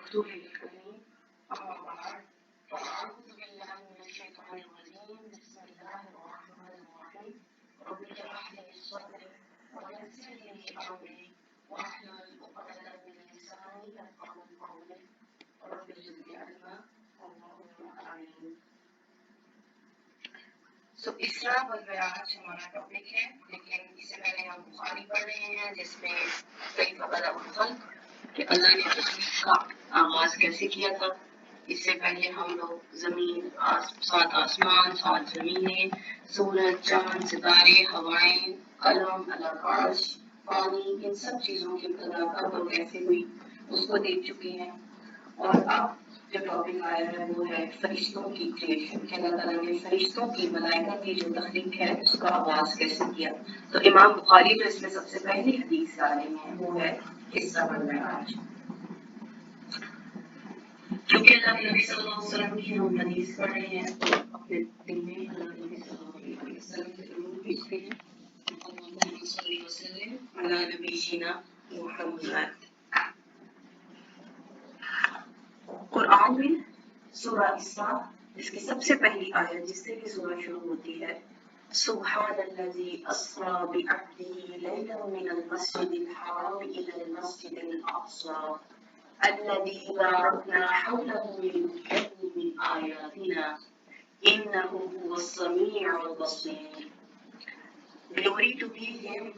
رسوله الكريم أما بعد فأعوذ بالله من الشيطان الرجيم بسم الله الرحمن الرحيم رب اشرح لي صدري ويسر لي أمري واحلل عقدة من لساني يفقهوا قولي رب زدني علما اللهم آمين. اسراء والمعراج ہمارا ٹاپک ہے، لیکن اس سے پہلے ہم بخاری پڑھ رہے ہیں جس میں کیف بدأ الخلق کہ اللہ نے تخلیق کا آغاز کیسے کیا تھا. اس سے پہلے ہم لوگ زمین، سات آسمان، سات زمینیں، سورج، چاند، ستارے، ہوائیں، قلم، اللہ کا عرش، پانی، ان سب چیزوں کی ابتدا کب اور کیسے ہوئی اس کو دیکھ چکے ہیں. اور اب جو ٹاپک آیا ہے وہ ہے فرشتوں کی کریشن، کہ اللہ تعالیٰ نے فرشتوں کی، ملائکہ کی جو تخلیق ہے اس کا آغاز کیسے کیا. تو امام بخاری جو اس میں سب سے پہلی حدیث لا رہے ہیں وہ ہے قصہ والمعراج. کیونکہ اللہ کے نبی صلی اللہ علیہ وسلم کی ہم حدیث پڑھ رہے ہیں تو اپنے دل میں اللہ کے نبی صلی اللہ علیہ وسلم کے ضرور بھیجتے ہیں. اللہم صلی وسلم علی نبینا محمد. قرآن میں سورہ اسراء اس کی سب سے پہلی آیت جس سے بھی سورہ شروع ہوتی ہے سبحان الذی اسری بعبدہ لیلا من المسجد الحرام الی المسجد الاقصی الذی بارکنا حولہ لنریہ من آیاتنا انہ هو السمیع البصیر. Glory to be him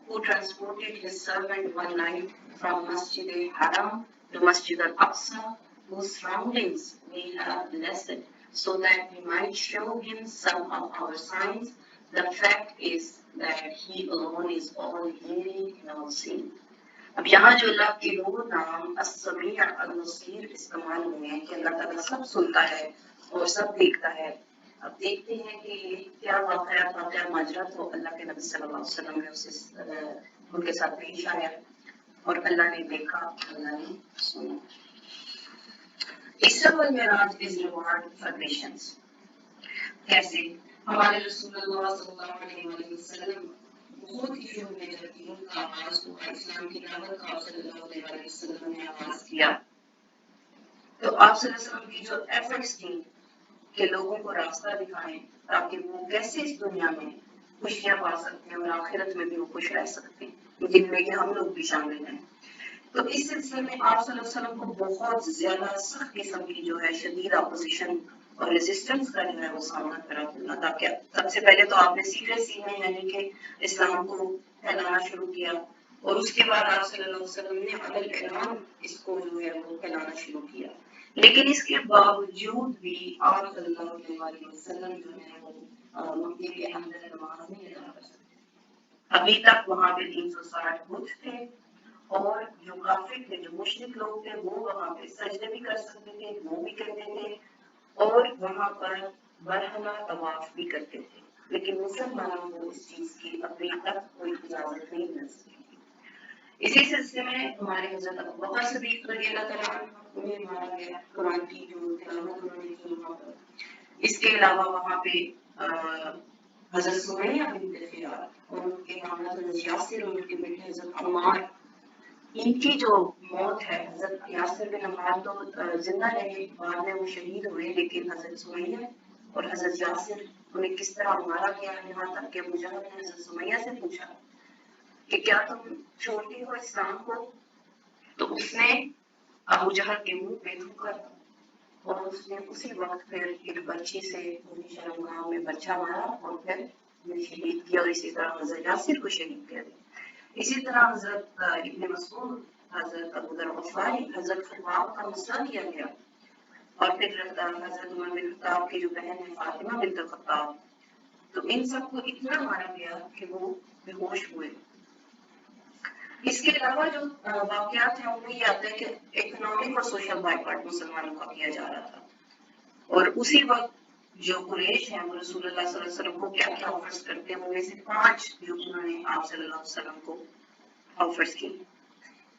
who transported his servant one night from Masjid al-Haram to Masjid al-Aqsa, whose surroundings we have blessed, so that we might show him some of our signs. The fact is that he alone is all hearing and all seeing. اب یہاں جو اللہ کے دو نام السمیع البصیر استعمال ہوئے ہیں کہ اللہ تعالیٰ سب سنتا ہے اور سب دیکھتا ہے. اب دیکھتے ہیں کہ کیا واقعہ ماجرا تو اللہ کے نبی صلی اللہ علیہ وسلم نے ان کے ساتھ پیش آیا اور اللہ نے دیکھا، اللہ نے سنا. اسراء والمعراج از ریوارڈ فار پیشنس. کیسے؟ ہمارے رسول اللہ صلی اللہ علیہ وسلم بہت ہی شروع میں جب دین کا آغاز ہوا، اسلام کی دعوت کا آپ صلی اللہ علیہ وسلم نے آغاز کیا تو آپ صلی اللہ علیہ وسلم کی جو ایفرٹس تھیں کہ لوگوں کو راستہ دکھائیں تاکہ وہ کیسے اس دنیا میں خوشیاں پا سکتے ہیں اور آخرت میں بھی وہ خوش رہ سکتے ہیں، جن میں کہ ہم لوگ بھی شامل ہیں. تو اس سلسلے میں آپ صلی اللہ علیہ وسلم کو بہت زیادہ سخت قسم کی جو ہے شدید اپوزیشن اور ریزسٹنس کا جو ہے وہ سامنا کرنا پڑا تھا. کہ سب سے پہلے تو آپ نے سیدھے سیدھے یعنی کہ اسلام کو پھیلانا شروع کیا اور اس کے بعد آپ صلی اللہ علیہ وسلم نے عدل اعلان اس کو جو ہے وہ پھیلانا شروع کیا. لیکن اس کے باوجود بھی آپ صلی اللہ علیہ وسلم جو ہے وہ مکے کے اندر نماز نہیں ادا کر سکتے. ابھی تک وہاں پہ 360 بت تھے اور جو کافر تھے، جو مشرک لوگ تھے، وہ وہاں پہ سجدے بھی کر سکتے تھے، وہ بھی کرتے تھے اور وہاں پر برہنہ طواف بھی کرتے تھے. لیکن مسلمانوں کو اس چیز کی ابھی تک کوئی اجازت نہیں مل سکی. اسی سلسلے میں ہمارے حضرت ابوبکر صدیق رضی اللہ تعالیٰ انہیں مارا گیا، قرآن کی جو تلاوت انہوں نے کی وہاں پر. اس کے علاوہ وہاں پہ حضرت سمیہ بنت خیار اور ان کے حاملہ حضرت یاسر اور ان کے بیٹے حضرت عمار، ان کی جو موت ہے، حضرت یاسر بن عمار تو زندہ رہے، بعد میں وہ شہید ہوئے، لیکن حضرت سمیہ اور حضرت یاسر انہیں کس طرح مارا گیا، یہاں تک کہ ابو جہل نے حضرت سمیہ سے پوچھا کہ کیا تم چھوڑتی ہو اسلام کو؟ تو اس نے ابو جہل کے منہ پہ تھوکا اور اس نے اسی وقت پھر ایک بچی سے پوری شرمگاہ میں بچہ مارا اور پھر شہید کیا، اور اسی طرح حضرت یاسر کو شہید کیا. اسی طرح حضرت ابن مسعود، حضرت ابو ذر غفاری، حضرت خباب کا مسئلہ دیا گیا اور پھر حضرت عمر بن خطاب کی جو بہن ہے فاطمہ بنت خطاب، تو ان سب کو اتنا مارا گیا کہ وہ بے ہوش ہوئے. اس کے علاوہ جو واقعات ہیں ان میں یہ آتا ہے کہ اکنامک اور سوشل بائیکاٹ مسلمانوں کا کیا جا رہا تھا اور اسی وقت جو قریش ہیں وہ رسول اللہ صلی اللہ علیہ وسلم کو کیا کیا آفرز کرتے ہیں، ان میں سے 5 جو انہوں نے آپ صلی اللہ علیہ وسلم کو آفرز کی.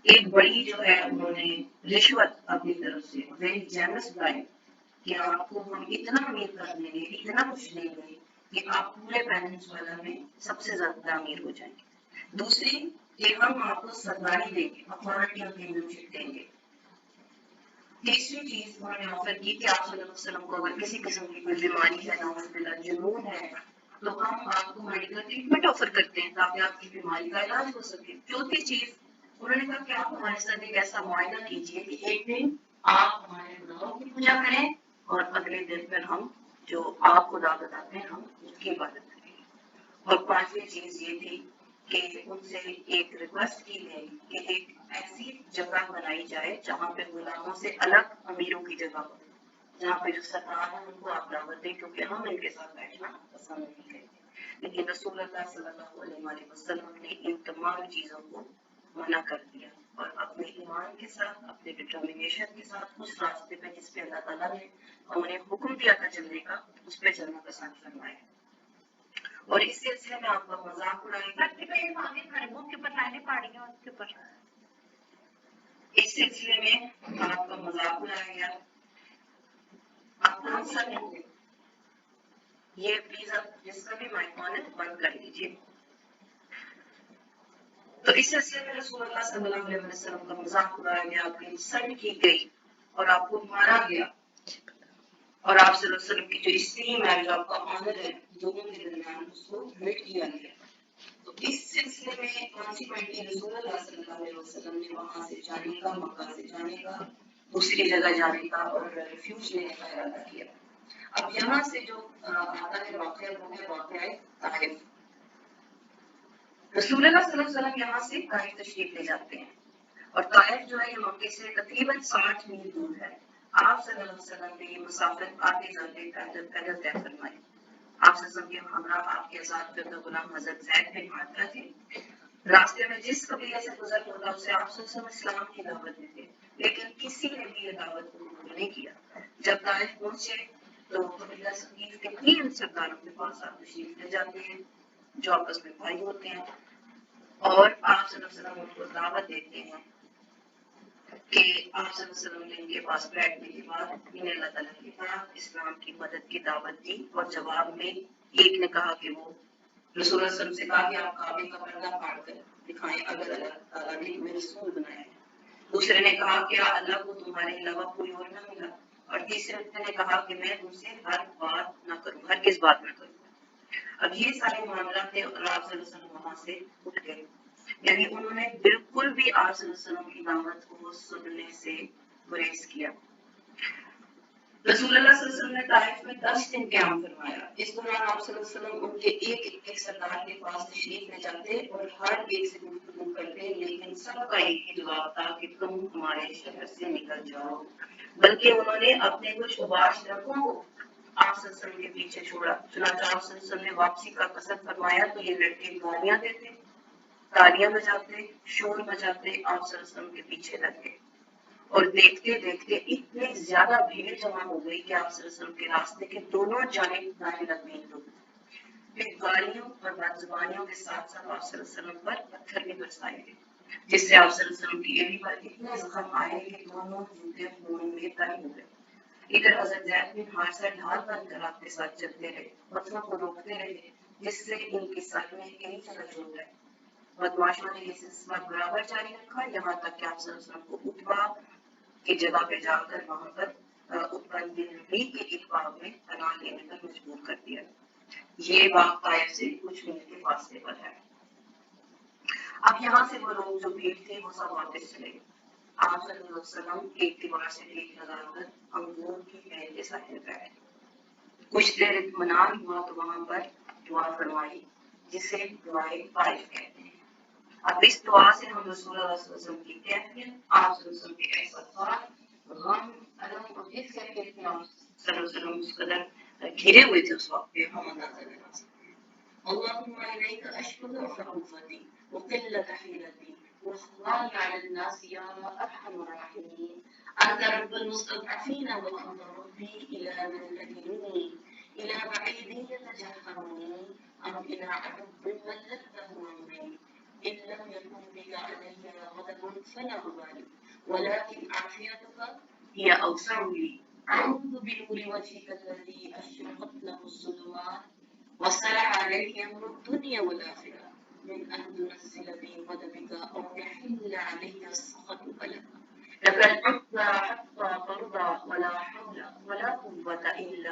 ایک بڑی جو ہے انہوں نے رشوت اپنی طرف سے، ویری جینرس برائب، کہ آپ کو ہم اتنا امیر کر دیں گے، اتنا کچھ دیں گے کہ آپ پورے پیننسولا میں سب سے زیادہ امیر ہو جائیں گے. دوسری کہ ہم آپ کو سرداری دیں گے، اتھارٹی آف کینگڈم شپ دیں گے. تیسری چیز انہوں نے آفر کی کہ آپ صلی اللہ علیہ وسلم کو اگر کسی قسم کی کوئی بیماری ہے، نعوذ باللہ جنون ہے، تو ہم آپ کو میڈیکل ٹریٹمنٹ آفر کرتے ہیں تاکہ آپ کی بیماری کا علاج ہو سکے۔ چوتھی چیز انہوں نے کہا کہ آپ ہمارے ساتھ ایک ایسا معاہدہ کیجیے کہ ایک دن آپ ہمارے خداؤں کی پوجا کریں اور اگلے دن پھر ہم جو آپ خدا بتاتے ہیں ہم اس کی عبادت کریں گے۔ اور پانچویں چیز یہ تھی کہ ان سے ایک ریکویسٹ کی گئی کہ ایک ایسی جگہ بنائی جائے جہاں پہ غلاموں سے الگ امیروں کی جگہ ہو، جہاں پہ جو سرکار ہے ان کو آپ دعوت دیں، کیونکہ ہم ان کے ساتھ بیٹھنا پسند نہیں کرتے۔ لیکن رسول اللہ صلی اللہ علیہ وسلم نے ان تمام چیزوں کو منع کر دیا اور اپنے ایمان کے ساتھ، اپنے ڈٹرمنیشن کے ساتھ اس راستے پہ جس پہ اللہ تعالیٰ نے انہیں حکم دیا تھا چلنے کا، اس پہ چلنا پسند فرمایا۔ اور اس سلسلے میں آپ کا مذاق اڑائے گا، اس سلسلے میں آپ کا مذاق اڑایا گیا، آپ کون سا نہیں ہے یہ پلیز آپ جس کا بھی مائک آن ہے بند کر لیجیے۔ تو اس سلسلے میں رسول اللہ صلی اللہ علیہ وسلم کا مذاق اڑایا گیا، آپ کی انسلٹ کی گئی اور آپ کو مارا گیا، اور آپ صلی اللہ علیہ وسلم کی جو اسٹیم ہے، جو آپ کا آنر ہے دونوں کے درمیان، اس کو مٹ کیا گیا۔ تو اس سلسلے میں کانسیکوینٹلی رسول اللہ صلی اللہ علیہ وسلم نے وہاں سے جانے کا، مکہ سے جانے کا، دوسری جگہ جانے کا اور ریفیوج لینے کا ارادہ کیا۔ اب یہاں سے جو آتا ہے واقعہ وہ ہے واقعہ طائف۔ رسول اللہ صلی اللہ علیہ وسلم یہاں سے طائف تشریف لے جاتے ہیں، اور طائف جو ہے یہ مکے سے تقریباً 60 میل دور ہے۔ آپ صلی اللہ علیہ وسلم نے یہ مسافت آتے جاتے پیدل طے فرمائی۔ آپ صلی اللہ علیہ وسلم کے ہمراہ آپ کے آزاد کردہ غلام حضرت زید بن حارثہ تھے۔ راستے میں جس قبیلے سے گزر ہوتا اسے آپ صلی اللہ علیہ وسلم اسلام کی دعوت دیتے، لیکن کسی نے بھی یہ دعوت کو قبول نہیں کیا۔ جب طائف پہنچے تو قبیلہ ثقیف کے 3 سرداروں کے پاس آپ تشریف لے جاتے ہیں جو آپس میں بھائی ہوتے ہیں، اور آپ صلی اللہ علیہ وسلم ان کو دعوت دیتے ہیں کہ آپ صلی اللہ علیہ وسلم نے ان کے پاس بیٹھنے کے بعد انہیں اللہ تعالیٰ کی طرف اسلام کی مدد کی دعوت دی، اور جواب میں ایک نے کہا کہ وہ رسول اللہ صلی اللہ علیہ وسلم سے کہا کہ آپ کعبے کا پردہ پھاڑ کر دکھائیں اگر اللہ تعالیٰ نے ہمیں رسول بنایا ہے۔ دوسرے نے کہا کہ اللہ کو تمہارے علاوہ کوئی اور نہ ملا، اور تیسرے نے کہا کہ میں تم سے ہر بات نہ کروں، ہر کس بات نہ کروں۔ اب یہ سارے معاملات تھے اور آپ صلی اللہ علیہ وسلم وہاں سے اٹھ گئے، یعنی انہوں نے بالکل بھی آپ صلی اللہ علیہ وسلم کی دعوت کو سننے سے گریز کیا۔ رسول اللہ صلی اللہ علیہ وسلم نے طائف میں 10 دن قیام فرمایا۔ اس دوران آپ صلی اللہ علیہ وسلم ان کے ایک سردار کے پاس تشریف لے جاتے اور ہر ایک سے گفتگو کرتے، لیکن سب کا ایک ہی جواب تھا کہ تم ہمارے شہر سے نکل جاؤ۔ بلکہ انہوں نے اپنے کچھ اباش لڑکوں کو آپ صلی اللہ علیہ وسلم کے پیچھے چھوڑا، چنانچہ آپ صلی اللہ علیہ وسلم نے واپسی کا قصد فرمایا تو یہ لڑکے گالیاں دیتے، تالیاں بجاتے، شور مچاتے آپ صلی اللہ علیہ وسلم کے پیچھے لگ گئے، اور دیکھتے دیکھتے اتنی زیادہ بھیڑ جمع ہو گئی کہ آپ صلی اللہ علیہ وسلم کے راستے کے دونوں جانب دائیں لگنے لگ گئے۔ پھر گالیوں اور بدزبانیوں کے ساتھ ساتھ آپ صلی اللہ علیہ وسلم پر پتھر بھی برسائے گئے، جس سے آپ صلی اللہ علیہ وسلم کی ایڑی پر اتنے زخم آئے کہ دونوں جوتے خون میں تر ہو گئے۔ ادھر حضرت زید بن حارثہ ڈھال بن کر آپ کے ساتھ چلتے رہے، پتھروں کو روکتے رہے، جس سے ان کی سر میں کئی جگہ چوٹ ہے۔ بدماشوں نے یہ سلسلہ برابر جاری رکھا، یہاں تک کہ آپ صلی اللہ علیہ وسلم کو اتبا کی جگہ پہ جا کر وہاں پر اتبا بن ربیع کے ایک باغ میں پناہ لینے پر مجبور کر دیا۔ یہ باغ طائف سے کچھ میل کے فاصلے پر ہے۔ اب یہاں سے وہ لوگ جو بھیڑ تھے وہ سب واپس چلے گئے۔ آپ صلی اللہ علیہ وسلم ایک دیوار سے ٹیک لگا کر انگور کی پیڑ کے سائے میں بیٹھے، کچھ دیر اطمینان ہوا تو وہاں پر دعا فرمائی جسے دعائے طائف کہتے ہیں۔ اب اس دعا سے ہم رسول اللہ صلی اللہ علیہ وسلم کی کیفیت، آپ صلی اللہ علیہ وسلم کے احساسات، غم، الم اور جس کیفیت میں آپ صلی اللہ علیہ وسلم اس قدر گھرے ہوئے تھے اس وقت پہ ہم اندازہ لگا سکتے ہیں۔ اللهم إليك أشكو ضعف قوتي وقلة حيلتي وإخواني على الناس يا أرحم الراحمين، أنت رب المستضعفين وأنت ربي، إلى من تكلني، إلى بعيد يتجهرني أم إلى عدو ملكته أمري، إن لم يكن بك علي غضب فلا أبالي، ولكن عافيتك هي أوسع لي، أعوذ بنور وجهك الذي أشرقت له الظلمات وصلح عليه أمر الدنيا والآخرة من أن تنزل بي غضبك أو يحل علي السخط بلك، لقد عدت حتى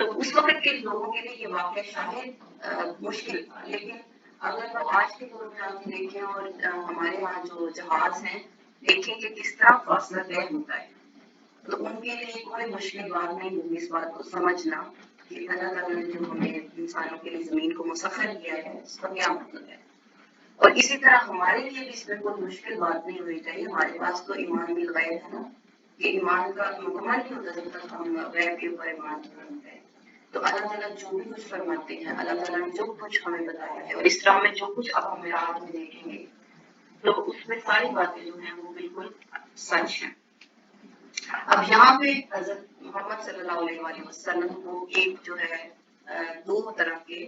تو اس وقت کے لوگوں کے لیے یہ واقعہ شاید مشکل تھا، لیکن اگر وہ آج کے دور میں آپ دیکھیں اور ہمارے وہاں جو جہاز ہیں دیکھیں کہ کس طرح فاصلہ طے ہوتا ہے، تو ان کے لیے کوئی مشکل بات نہیں ہوگی اس بات کو سمجھنا کہ اللہ تعالیٰ نے جو ہمیں انسانوں کے لیے زمین کو مسخر کیا ہے اس کا کیا مطلب ہے۔ اور اسی طرح ہمارے لیے بھی اس میں کوئی مشکل بات نہیں ہونی چاہیے، ہمارے پاس تو ایمان بالغیب ہے نا، یہ ایمان کا مکمل نہیں ہوتا جب تک ہم غیب کے اوپر ایمان نہیں رکھتے ہیں۔ تو اللہ تعالیٰ جو بھی کچھ فرماتے ہیں، اللہ تعالیٰ نے جو کچھ ہمیں بتایا ہے، اور اسلام میں جو کچھ اب ہم رات میں دیکھیں گے تو اس میں ساری باتیں جو ہیں وہ بالکل سچ ہیں۔ اب یہاں پہ حضرت محمد صلی اللہ علیہ وسلم کو ایک جو ہے دو طرح کے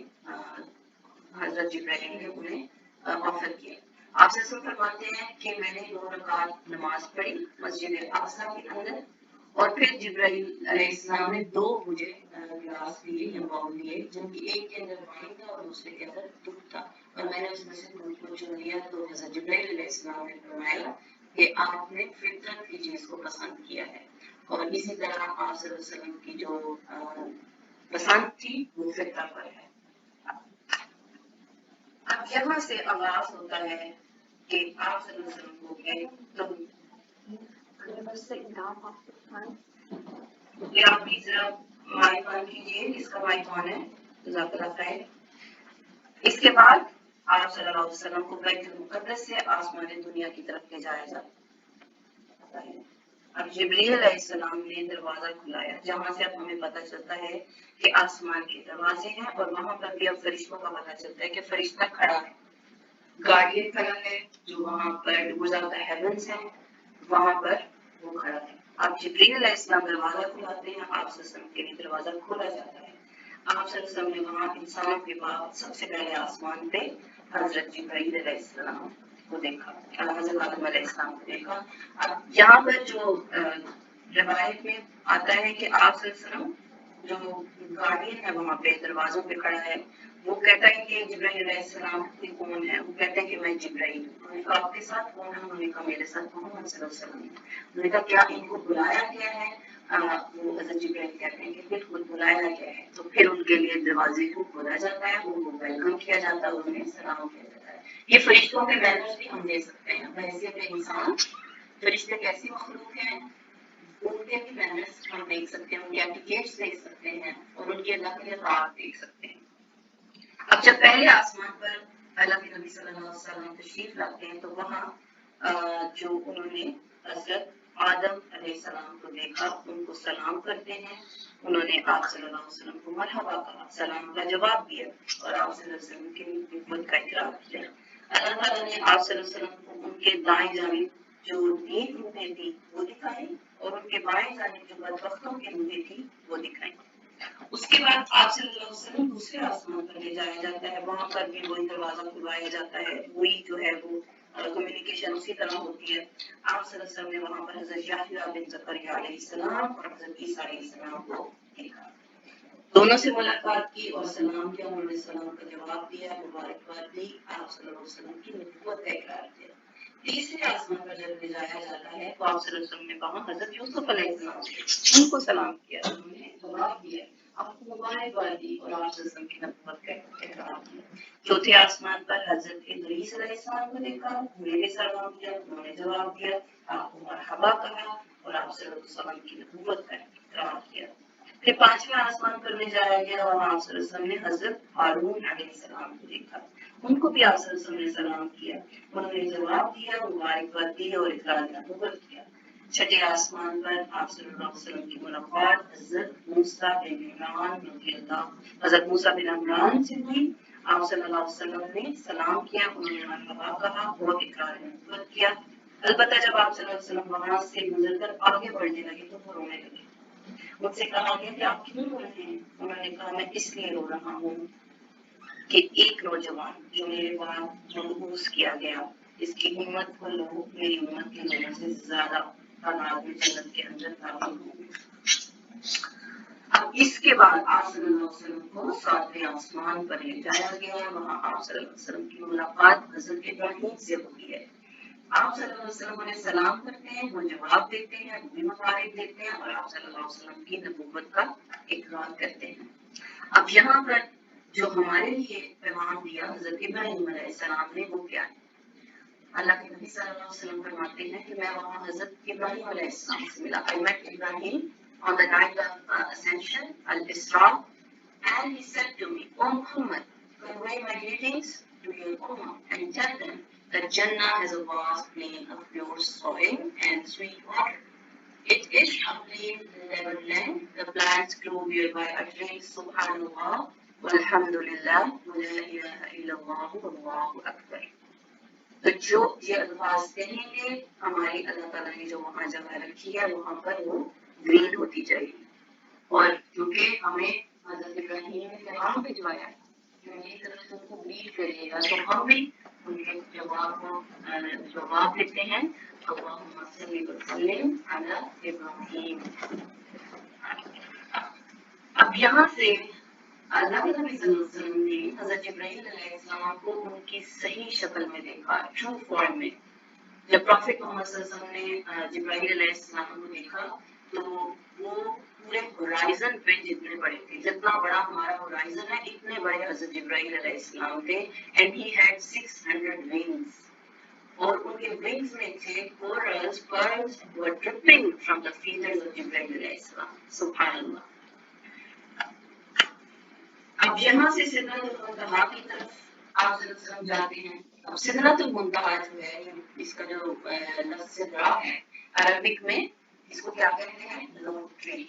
حضرت جبرائیل نے انہیں آفر کیا۔ آپ سے فرماتے ہیں کہ میں نے 2 رکعت نماز پڑھی مسجد اقصی کے اندر، اور پھر جبرائیل علیہ السلام نے 2 مجھے گلاس دیے یا باؤل دیے، جن کی ایک کے اندر پانی تھا اور دوسرے کے اندر دودھ تھا، اور میں نے اس میں سے دودھ کو چن لیا۔ تو حضرت جبرائیل علیہ السلام نے فرمایا کہ آپ نے فطرت کی چیز کو پسند کیا ہے، اور اسی طرح آپ صلی اللہ علیہ وسلم کی جو پسند تھی وہ فطرت پر ہے۔ اب یہاں سے آغاز ہوتا ہے کہ آپ صلی اللہ علیہ وسلم کو کہ تم آپ بھی ذرا مائک آن کیجیے، اس کا مائک آن ہے، جزاک اللہ خیر۔ اس کے بعد آپ صلی اللہ علیہ وسلم کو بیت المقدس سے آسمان دنیا کی طرف لے جایا جاتا ہے۔ اب جبریل علیہ السلام نے دروازہ کھلایا، جہاں سے اب ہمیں پتہ چلتا ہے کہ آسمان کے دروازے ہیں، اور وہاں پر بھی اب فرشتوں کا پتہ چلتا ہے کہ فرشتہ کھڑا ہے، گارڈین کھڑا ہے، جو وہاں پر گزرتا ہیونس ہے وہاں پر وہ کھڑا ہے۔ اب جبریل علیہ السلام دروازہ کھلاتے ہیں، آپ صلی اللہ علیہ وسلم کے لیے دروازہ کھولا جاتا ہے۔ آپ صلی اللہ علیہ وسلم نے وہاں انسانوں کے بعد سب سے پہلے آسمان پہ حضرت جبرائیل علیہ السلام کو دیکھا، حضرت آدم علیہ السلام کو دیکھا۔ اب یہاں پر جو روایت میں آتا ہے کہ آپ صلی اللہ علیہ وسلم جو گارڈین ہے وہاں پہ دروازوں پہ کھڑا ہے، وہ کہتا ہے کہ جبرائیل علیہ السلام کون ہے؟ وہ کہتے ہیں کہ میں جبرائیل ہوں۔ انہوں نے کہا آپ کے ساتھ کون ہے؟ انہوں نے کہا میرے ساتھ محمد صلی اللہ علیہ وسلم۔ انہوں نے کہا کیا ان کو بلایا گیا ہے؟ وہ حضرت جبرائیل کہتے ہیں کہ بالکل بلایا گیا ہے۔ تو پھر ان کے لیے دروازے کو کھولا جاتا ہے، ان کو ویلکم کیا جاتا ہے، انہیں سلام کیا جاتا ہے۔ یہ فرشتوں کے مینرز بھی ہم دیکھ سکتے ہیں، بحیثیت انسان فرشتے کیسی مخلوق ہیں ان کے بھی مینرز ہم دیکھ سکتے ہیں، ان کے ایٹیکیٹس دیکھ سکتے ہیں، اور ان کے اللہ کے اطاعت دیکھ سکتے ہیں۔ اب جب پہلے آسمان پر اللہ کے نبی صلی اللہ علیہ وسلم تشریف لاتے ہیں تو وہاں جو انہوں نے حضرت آدم علیہ السلام کو دیکھا، ان کو سلام کرتے ہیں، انہوں نے آپ صلی اللہ علیہ وسلم کو مرحبا کہا، سلام کا جواب دیا، اور آپ صلی اللہ علیہ وسلم کی نبوت کا اقرار کیا۔ اللہ تعالیٰ نے آپ صلی اللہ علیہ وسلم کو ان کے دائیں جانب جو نیک روحیں تھی وہ دکھائی، اور ان کے بائیں جانب جو بدبختوں کی روحیں تھی وہ دکھائی۔ اس کے بعد آپ صلی اللہ علیہ وسلم دوسرے آسمان پر لے جایا جاتا ہے، وہاں پر بھی وہی دروازہ کھلوایا جاتا ہے، وہی جو ہے وہ کمیونیکیشن اسی طرح ہوتی ہے۔ آپ صلی اللہ علیہ وسلم نے وہاں پر حضرت یحییٰ بن زکریا علیہ السلام اور حضرت عیسیٰ علیہ السلام کو دیکھا، دونوں سے ملاقات کی اور سلام کیا، انہوں نے سلام کا جواب دیا، مبارکباد دی، آپ صلی اللہ علیہ وسلم کی نبوت کا اقرار کیا۔ تیسرے آسمان پر جب لے جایا جاتا ہے تو آپ صلی اللہ علیہ وسلم نے وہاں حضرت یوسف علیہ السلام سے ان کو سلام کیا، انہوں نے جواب دیا، آپ کو مبارکباد دی، اور آپ صلی اللہ علیہ وسلم کی نبوت کا اقرار کیا۔ چوتھے آسمان پر حضرت ادریس علیہ السلام کو دیکھا، انہوں نے سلام کیا، انہوں نے جواب دیا، آپ کو مرحبا کہا، اور آپ صلی اللہ علیہ وسلم کی نبوت کا اقرار کیا۔ پھر پانچویں آسمان پر لے جایا گیا، وہاں آپ صلی اللہ علیہ وسلم نے حضرت ہارون علیہ السلام کو دیکھا، ان کو بھی آپ صلی اللہ علیہ وسلم نے سلام کیا، انہوں نے جواب دیا، مبارکباد دی اور اقرار نبوت کیا۔ چھٹے آسمان پر آپ صلی اللہ علیہ وسلم کی ملاقات حضرت موسیٰ بن عمران رضی اللہ حضرت موسیٰ بن عمران سے ہوئی، آپ صلی اللہ علیہ وسلم نے سلام کیا، انہوں نے مرحبا کہا اور اقرار نبوت کیا۔ البتہ جب آپ صلی اللہ علیہ وسلم وہاں سے گزر کر آگے بڑھنے لگے تو وہ رونے لگے، مجھ سے کہا گیا کہ آپ کیوں رو رہے ہیں؟ انہوں نے کہا میں اس لیے رو رہا ہوں کہ ایک نوجوان جو میرے بعد مبعوث کیا گیا، اس کی امت کو لوگ میری امت کے لوگوں سے زیادہ تعداد میں جنت کے اندر داخل ہوں گے۔ اب اس کے بعد آپ صلی اللہ علیہ وسلم کو ساتویں آسمان پر لے جایا گیا، وہاں آپ صلی اللہ علیہ وسلم کی ملاقات حضرت ابراہیم سے ہوتی ہے۔ آپ صلی اللہ علیہ وسلم انہیں سلام کرتے ہیں، وہ جواب دیتے ہیں، وہ بھی مبارک دیتے ہیں اور آپ صلی اللہ علیہ وسلم کی نبوت کا اقرار کرتے ہیں۔ اب یہاں پر جو ہمارے لیے پیغام دیا حضرت ابراہیم علیہ السلام نے وہ کیا ہے؟ اللہ کے نبی صلی اللہ علیہ وسلم فرماتے ہیں کہ میں وہاں حضرت ابراہیم علیہ السلام سے ملا۔ I met Ibrahim on the night of ascension, al-Isra, and he said to me, O Muhammad, convey my greetings to your ummah and tell them that Jannah has a vast plain of pure soil and sweet water. It is a plain level land. The plants grow whereby uttering Subhanallah, Walhamdulillah, wa la ilaha illallah, wallahu akbar. تو جو یہ الفاظ کہیں گے ہماری اللہ تعالیٰ نے جو وہاں جگہ رکھی ہے وہاں پر وہ گرین ہوتی جائے گی۔ اور کیونکہ ہمیں حضرت ابراہیم نے پیغام بھجوایا ہے کہ میری طرف سے ان کو گرین کرے گا، تو ہم بھی ان کے جواب کو جواب دیتے ہیں اللہم صلی وسلم علی ابراہیم۔ اب یہاں سے اللہ کے نبی صلی اللہ علیہ وسلم نے حضرت جبرائیل علیہ السلام کو ان کی صحیح شکل میں دیکھا، ٹرو فارم میں۔ جب پروفیٹ محمد صلی اللہ علیہ وسلم نے جبرائیل علیہ السلام کو دیکھا تو وہ پورے ہورائزن پہ جتنے بڑے تھے، جتنا بڑا ہمارا ہورائزن ہے اتنے بڑے حضرت جبرائیل علیہ السلام تھے، اینڈ ہی ہیڈ 600 ونگس، اور ان کے ونگس میں تھے corals pearls were dripping from the feathers of Jibrail علیہ السلام۔ سبحان اللہ۔ اب یہاں سے سدرۃ المنتہا کی طرف آپ صلی اللہ علیہ وسلم جاتے ہیں۔ اب سدرۃ المنتہا جو ہے اس کا جو لفظ سدرہ ہے عربک میں اس کو کیا کہتے ہیں؟ لوٹ ٹری،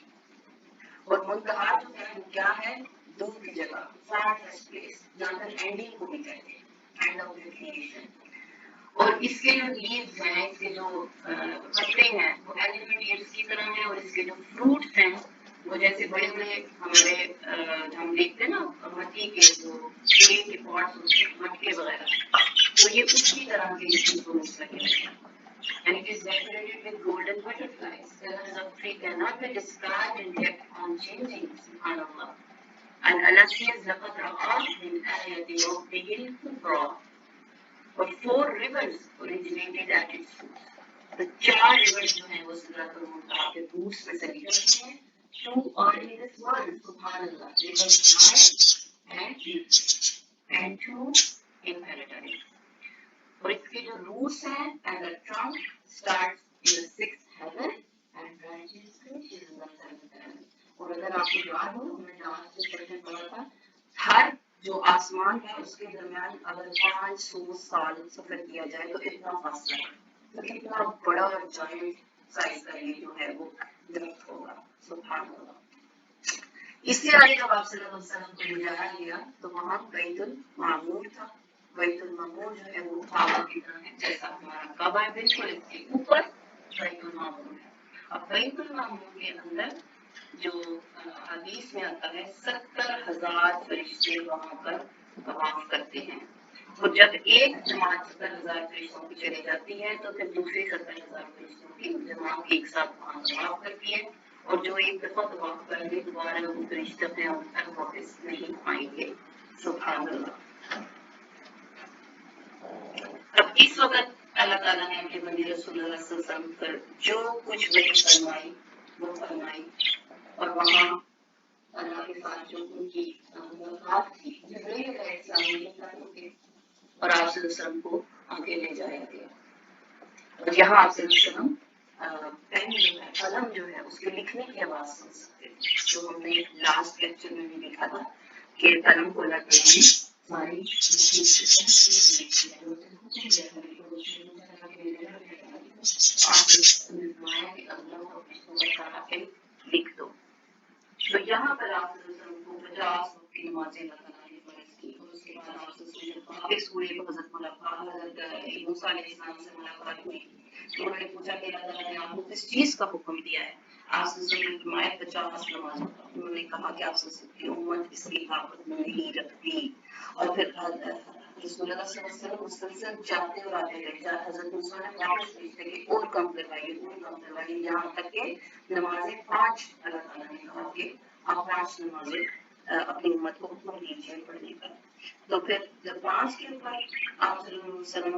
اور منتہا جو ہے وہ کیا ہے؟ دور کی جگہ، farthest place، جہاں پر اینڈنگ کو بھی کہتے ہیں، اینڈ آف دی کریشن۔ اور اس کے جو لیوز ہیں، اس کے جو پتے ہیں وہ ایلیمنٹ کی طرح ہیں، اور اس کے جو فروٹس ہیں وہ جیسے بڑے بڑے ہمارے ہم دیکھتے ہیں نا مٹی کے جو کلے کے پاٹس ہوتے ہیں، مٹکے وغیرہ، تو یہ اسی طرح کے فروٹس لگے ہوئے ہیں۔ And it is decorated with golden butterflies. Colors of tree cannot be described and yet unchanging. Subhanallah. And Allah says, لَقَدْ رَأَى مِنْ آيَةِ رَبِّهِ الْكُبْرَى. اور 4 rivers originated at its roots. تو 4 rivers جو ہیں وہ سدرۃ المنتہا کے روٹس میں سے نکلتے ہیں۔ 2 are in this world, subhanallah, rivers Nile and Euphrates, and 2 in paradise. اور اس کے جو روٹس ہیں and the trunk starts in the 6th heaven and branches finishes in the 7th heaven. اور اگر آپ کو یاد ہو ہم نے لاسٹ سیشن پڑھا تھا ہر جو آسمان ہے اس کے درمیان اگر 500 سال سفر کیا جائے تو اتنا فاصلہ ہے، تو کتنا بڑا جائنٹ سائز کا یہ جو ہے وہ درخت ہوگا۔ سبحان اللہ۔ اس سے آگے جب آپ صلی اللہ علیہ وسلم کو لے جایا گیا تو وہاں بیت المعمور تھا۔ بیت المعمور جو ہے وہ کعبہ کی طرح ہے، جیسا ہمارا کعبہ ہے بالکل اس کے اوپر بیت المعمور ہے۔ اب بیت المعمور کے اندر جو حدیث میں آتا ہے 70,000 فرشتے وہاں پر طواف کرتے ہیں، اور جب ایک جماعت 70,000 فرشتوں کی چلی جاتی ہے تو پھر دوسری 70,000 فرشتوں کی جماعت ایک ساتھ وہاں طواف کرتی ہے، اور جو ایک دفعہ طواف کر کے دوبارہ وہ فرشتے اپنے ان تک واپس نہیں آئیں گے۔ سبحان اللہ۔ اب اس وقت اللہ تعالیٰ نے اپنے بندے رسول اللہ صلی اللہ علیہ وسلم پر جو کچھ وحی فرمائی وہ فرمائی، اور وہاں اللہ کے ساتھ جو ان کی ملاقات تھی جبرائیل علیہ السلام نے کی اور آپ صلی اللہ علیہ وسلم کو آگے لے جایا گیا، اور یہاں آپ صلی اللہ علیہ وسلم پین جو ہے قلم جو ہے اس کے لکھنے کی آواز سن سکتے تھے، جو ہم نے لاسٹ لیکچر میں بھی دیکھا تھا کہ قلم کو اللہ تعالیٰ نے ساری لکھ دو۔ تو یہاں پر آپ کو 50 وقت کی نمازیں اللہ تعالیٰ نے فرض کی، اور اس کے بعد آپ اس سورے کو حضرت موسیٰ علیہ السلام سے ملاقات ہوئی تو انہوں نے پوچھا کہ اللہ تعالیٰ نے آپ کو کس چیز کا حکم دیا ہے؟ آپ نے فرمایا 50 نمازوں کا۔ انہوں نے کہا کہ آپ کی امت اس کی حفاظت میں نہیں رکھتی، اور پھر رسول اللہ صلی اللہ علیہ وسلم مسلسل جاتے اور آتے رہے، حضرت موسیٰ نے واپس بھیجتے کہ اور کم کروائیے، یہاں تک کہ نمازیں 5 اللہ تعالیٰ نے کہا کہ آپ 5 نمازیں اپنی امت کو حکم دیجیے پڑھنے کا۔ تو پھر جب 5 کے اوپر آپ صلی اللہ علیہ وسلم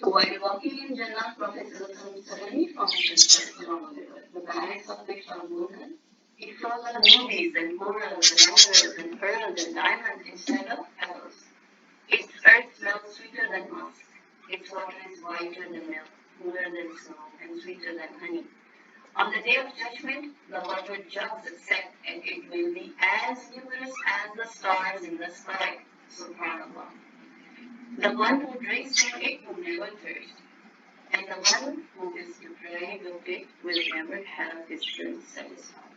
So while walking in Jannah, Prophet suddenly found himself along the river. The banks of which are golden. He saw the rubies and corals and emeralds and pearls and diamonds instead of petals. Its earth smelled sweeter than musk. Its water is whiter than milk, cooler than snow, and sweeter than honey. On the day of judgment, the water jugs set, and it will be as numerous as the stars in the sky. Subhanallah. The one who drinks from it will never thirst, and the one who is deprived of it will never have his thirst satisfied.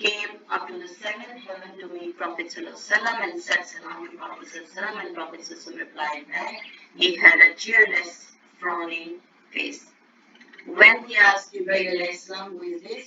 came up to the seventh heaven to meet Prophet sallallahu alaihi wasallam and said salam to Prophet sallallahu alaihi wasallam, and Prophet sallallahu alaihi wasallam replied back. He had a cheerless, frowning face. When he asked Jibreel alayhi salam who is this,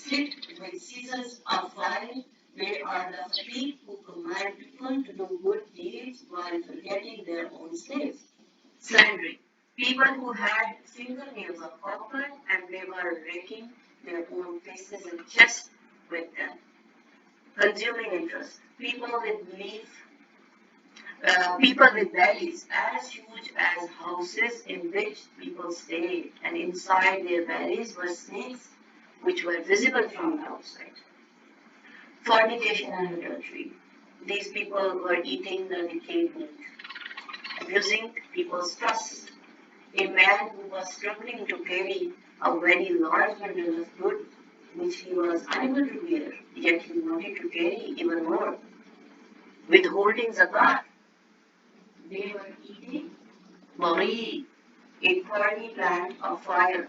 slit with scissors of fire. They are the fatigue who command people to do good deeds while forgetting their own slaves. Slandering. People who had fingernails of copper and they were raking their own faces and chests with them. Consuming interest. People with bellies as huge as houses in which people stayed, and inside their bellies were snakes which were visible from the outside. Fornication and adultery. These people were eating the decayed meat, abusing people's trust. A man who was struggling to carry a very large bundle of goods which he was unable to bear, yet he wanted to carry even more. Withholding zakat. They were eating bari, a thorny plant of fire,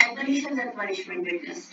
And conditions and punishment witnessed.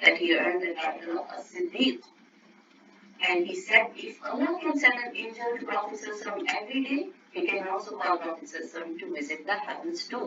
that he earned the title of as-Siddiq. And he said, if Allah can send an angel to Prophet ﷺ every day, he can also call Prophet ﷺ to visit the heavens too.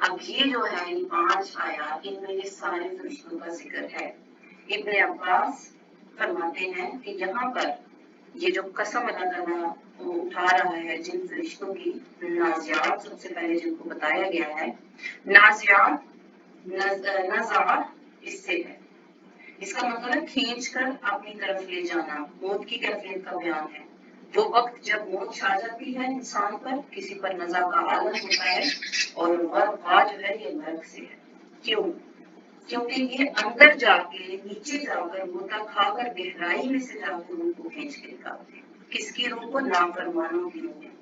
اب یہ جو ہے 5 آیات ان میں یہ سارے فرشتوں کا ذکر ہے. ابن عباس فرماتے ہیں کہ یہاں پر یہ جو قسم اللہ تعالیٰ اٹھا رہا ہے جن فرشتوں کی، نازعات سب سے پہلے جن کو بتایا گیا ہے، نازعات نزع اس سے ہے، اس کا مطلب ہے کھینچ کر اپنی طرف لے جانا، موت کی کیفیت کا بیان ہے. وہ وقت جب موت چھا جاتی ہے انسان پر، کسی پر نزع کا عالم ہوتا ہے، اور غا جو ہے یہ مرگ سے ہے. کیوں؟ کیونکہ یہ اندر جا کے نیچے جا کر غوطہ کھا کر گہرائی میں سے جا کے روح کو کھینچ کے نکالتے ہیں. کس کی روح کو؟ نافرمانوں کی روحیں.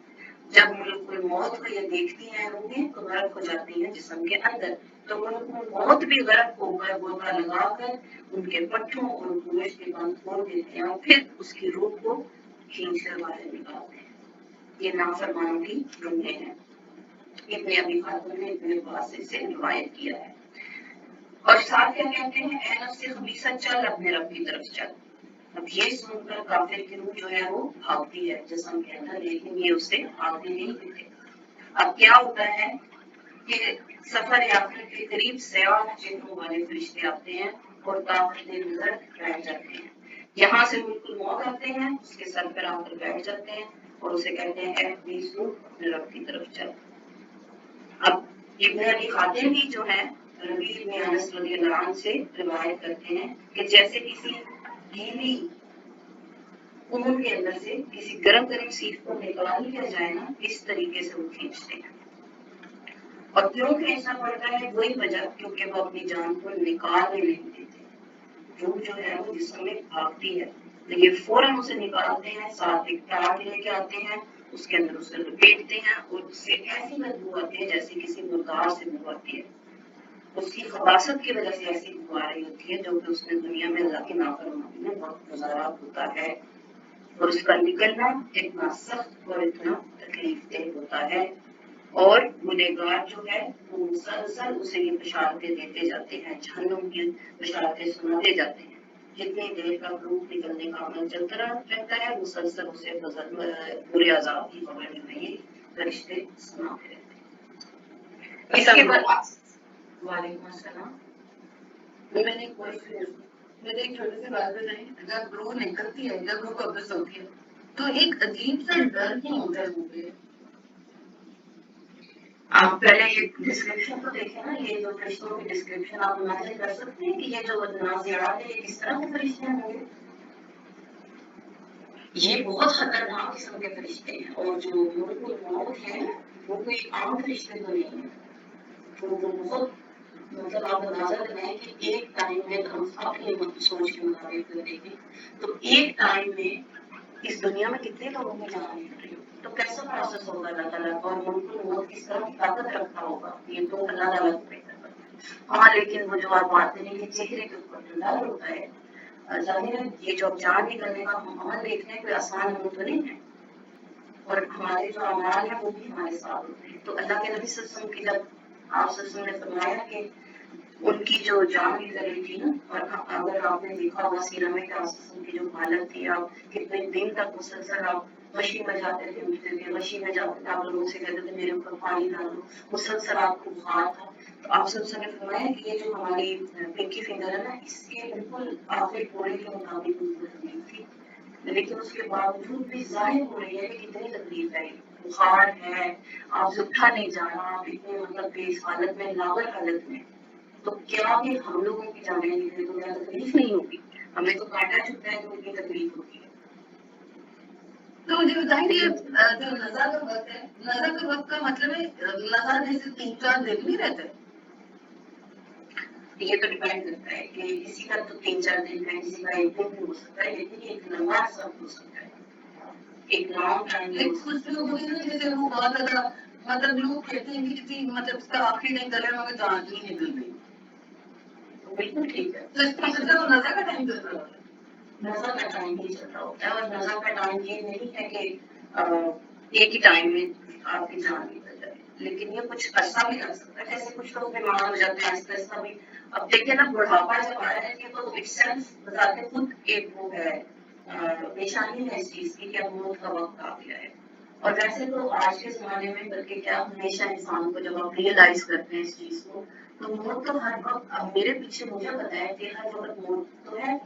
جب ملک الموت کو یہ دیکھتی ہیں روحیں تو غرق ہو جاتی ہیں جسم کے اندر، تو ملک الموت بھی غرق ہو کر غوطہ لگا کر ان کے پٹھوں اور گوشت کے بند کھول دیتے ہیں اور پھر اس کی روح کو کھینچ کر باہر نکالتے ہیں. یہ نافرمانوں کی روحیں ہیں. ابن ابی خاتون نے ابن عباس سے روایت کیا ہے. اور ساتھ کیا کہتے ہیں؟ اے نفس خبیثہ چل اپنے رب کی طرف چل. اب یہ سن کر کافر کی روح جو ہے وہ بھاگتی ہے جسم کے اندر، لیکن یہ اسے آگے نہیں دیتے. اب کیا ہوتا ہے کہ سفر آخرت کے قریب سیاح چہروں والے فرشتے آتے ہیں اور طاقت نظر بیٹھ جاتے ہیں. یہاں سے ملک الموت آتے ہیں، اس کے سر پر آ کر بیٹھ جاتے ہیں اور اسے کہتے ہیں اے خبیث روح اپنے رب کی طرف چل. اب ابن ابی خاتم بھی جو ہے ربیع بن انس رضی اللہ عنہ سے روایت کرتے ہیں کہ جیسے کسی گیلی اون کے اندر سے کسی گرم گرم سیخ کو نکال لیا جائے نا، اس طریقے سے وہ کھینچتے ہیں. اور کیوں کھینچنا پڑتا ہے؟ وہی وجہ کیونکہ وہ اپنی جان کو نکالنے نہیں دیتے. روح جو ہے وہ جسم میں بھاگتی ہے، لیکن فوراً اسے نکالتے ہیں، ساتھ ایک ٹانگ لے کے آتے ہیں، اس کے اندر اسے لپیٹتے ہیں اور اس سے ایسی بدبو آتی ہے جیسے کسی مردار سے بو آتی ہے. اس کی خباثت کی وجہ سے ایسی بو آ رہی ہوتی ہے جو کہ اس نے دنیا میں اللہ کی نافرمانی میں وقت گزارا ہوتا ہے، اور اس کا نکلنا اتنا سخت اور اتنا تکلیف دہ ہوتا ہے. اور گنہگار جو ہے وہ مسلسل اسے یہ بشارتیں دیتے جاتے ہیں، جہنم کی بشارتیں سناتے جاتے ہیں. جتنی دیر کا روح نکلنے کا عمل چلتا رہتا ہے مسلسل اسے برے عذاب کی خبر جو ہے یہ فرشتے سناتے رہتے ہیں. اس کے بعد وعلیکم السلام. میں نے میرے ایک چھوٹے سے بات بتائی، جب روح نکلتی ہے، جب روح قبض ہوتی ہے تو ایک عجیب سا ڈر کیوں ہوتا ہے روح پہ؟ آپ پہلے یہ ڈسکرپشن تو دیکھیں نا، یہ جو فرشتوں کی ڈسکرپشن آپ امیجن کر سکتے ہیں کہ یہ جو نازعات ہے یہ کس طرح کے فرشتے ہوں گے. یہ بہت خطرناک قسم کے فرشتے ہیں، اور جو ملک الموت ہیں وہ کوئی عام فرشتے تو نہیں ہیں. وہ بہت مطلب آپ اندازہ لگائیں کہ ایک ٹائم میں ہم اپنی سوچ کے مطابق دیکھیں تو ایک ٹائم میں اس دنیا میں کتنے لوگوں کی جان نکل رہی ہوگی، تو کیسا پروسیس ہوگا اللہ تعالیٰ کا، اور ملک الموت کس طرح کی طاقت رکھتا ہوگا، یہ تو اللہ تعالیٰ کو بہتر پتا ہے. ہاں لیکن وہ جو آپ بات کریں کہ چہرے کے اوپر جو ڈر ہوتا ہے، ظاہر ہے یہ جو جان نکلنے کا عمل دیکھتے ہیں کوئی آسان عمل تو نہیں ہے، اور ہمارے جو اعمال ہیں وہ بھی ہمارے ساتھ ہوتے ہیں. تو اللہ کے نبی صلی اللہ علیہ وسلم کی جب آپ صلی اللہ علیہ وسلم نے فرمایا کہ ان کی جو جان نکل رہی تھی نا، اور اگر آپ نے دیکھا ہوگا سیرہ میں کہ آپ صلی اللہ علیہ وسلم کی جو حالت تھی، آپ کتنے دن تک مسلسل آپ مشی میں جاتے تھے، اٹھتے تھے، مشی میں جاتے تھے، آپ لوگوں سے کہتے تھے میرے اوپر پانی ڈالو، مسلسل آپ کو بخار تھا. تو آپ صلی اللہ علیہ وسلم نے فرمایا کہ یہ جو ہماری پنکی فنگر ہے نا، اس کے بالکل آخری کوڑے کے مطابق ان کو تکلیف تھی، لیکن اس کے باوجود بھی ظاہر ہو رہی ہے کہ کتنی تکلیف ہے. بخار ہے، آپ سے اٹھا نہیں جانا، آپ اتنے مطلب کہ اس حالت میں لاغر حالت میں. تو کیا کہ ہم لوگوں کی جانیں نکلے تو کیا تکلیف نہیں ہوگی؟ ہمیں تو کانٹا چھپتا ہے تو اتنی تکلیف ہوتی ہے. تو مجھے بتائیے جو نظر کا وقت ہے، نظر کے وقت کا مطلب ہے نظر جیسے 3-4 دن نہیں رہتا ہے. یہ تو ڈیپینڈ کرتا ہے کہ کسی کا تو 3-4 دن ہے، کسی کا 1 دن بھی ہو سکتا ہے، لیکن ایک لمبا سب ہو سکتا ہے. ایک لانگ ٹائم کچھ لوگ ہوتے ہیں جیسے وہ بہت زیادہ مطلب لوگ کہتے ہیں کہ کسی مطلب اس کا آخری ٹائم کر رہے ہیں مگر جان ہی نکل گئی. بالکل ٹھیک ہے، تو اس کا مطلب وہ نظر کا ٹائم چل رہا ہوتا ہے، نظر کا ٹائم ہی چل رہا ہوتا ہے. اور نظر کا ٹائم یہ نہیں ہے کہ ایک ہی ٹائم میں آپ کی جان نکل جائے، لیکن یہ کچھ عرصہ بھی لگ سکتا ہے. جیسے کچھ لوگ بیمار ہو جاتے ہیں آہستہ آہستہ بھی. اب دیکھیں نا بڑھاپا جب آ رہا ہے کہ تو اٹ سیلف بذات خود ایک وہ ہے نشانی ہے اس چیز کی کہ اب موت کا وقت آ گیا ہے. اور ویسے تو آج کے زمانے میں بلکہ کیا ہمیشہ انسان کو جب آپ ریئلائز کرتے ہیں اس چیز کو تو موت تو ہر وقت اب میرے پیچھے مجھے پتا ہے کہ ہر وقت موت تو ہے.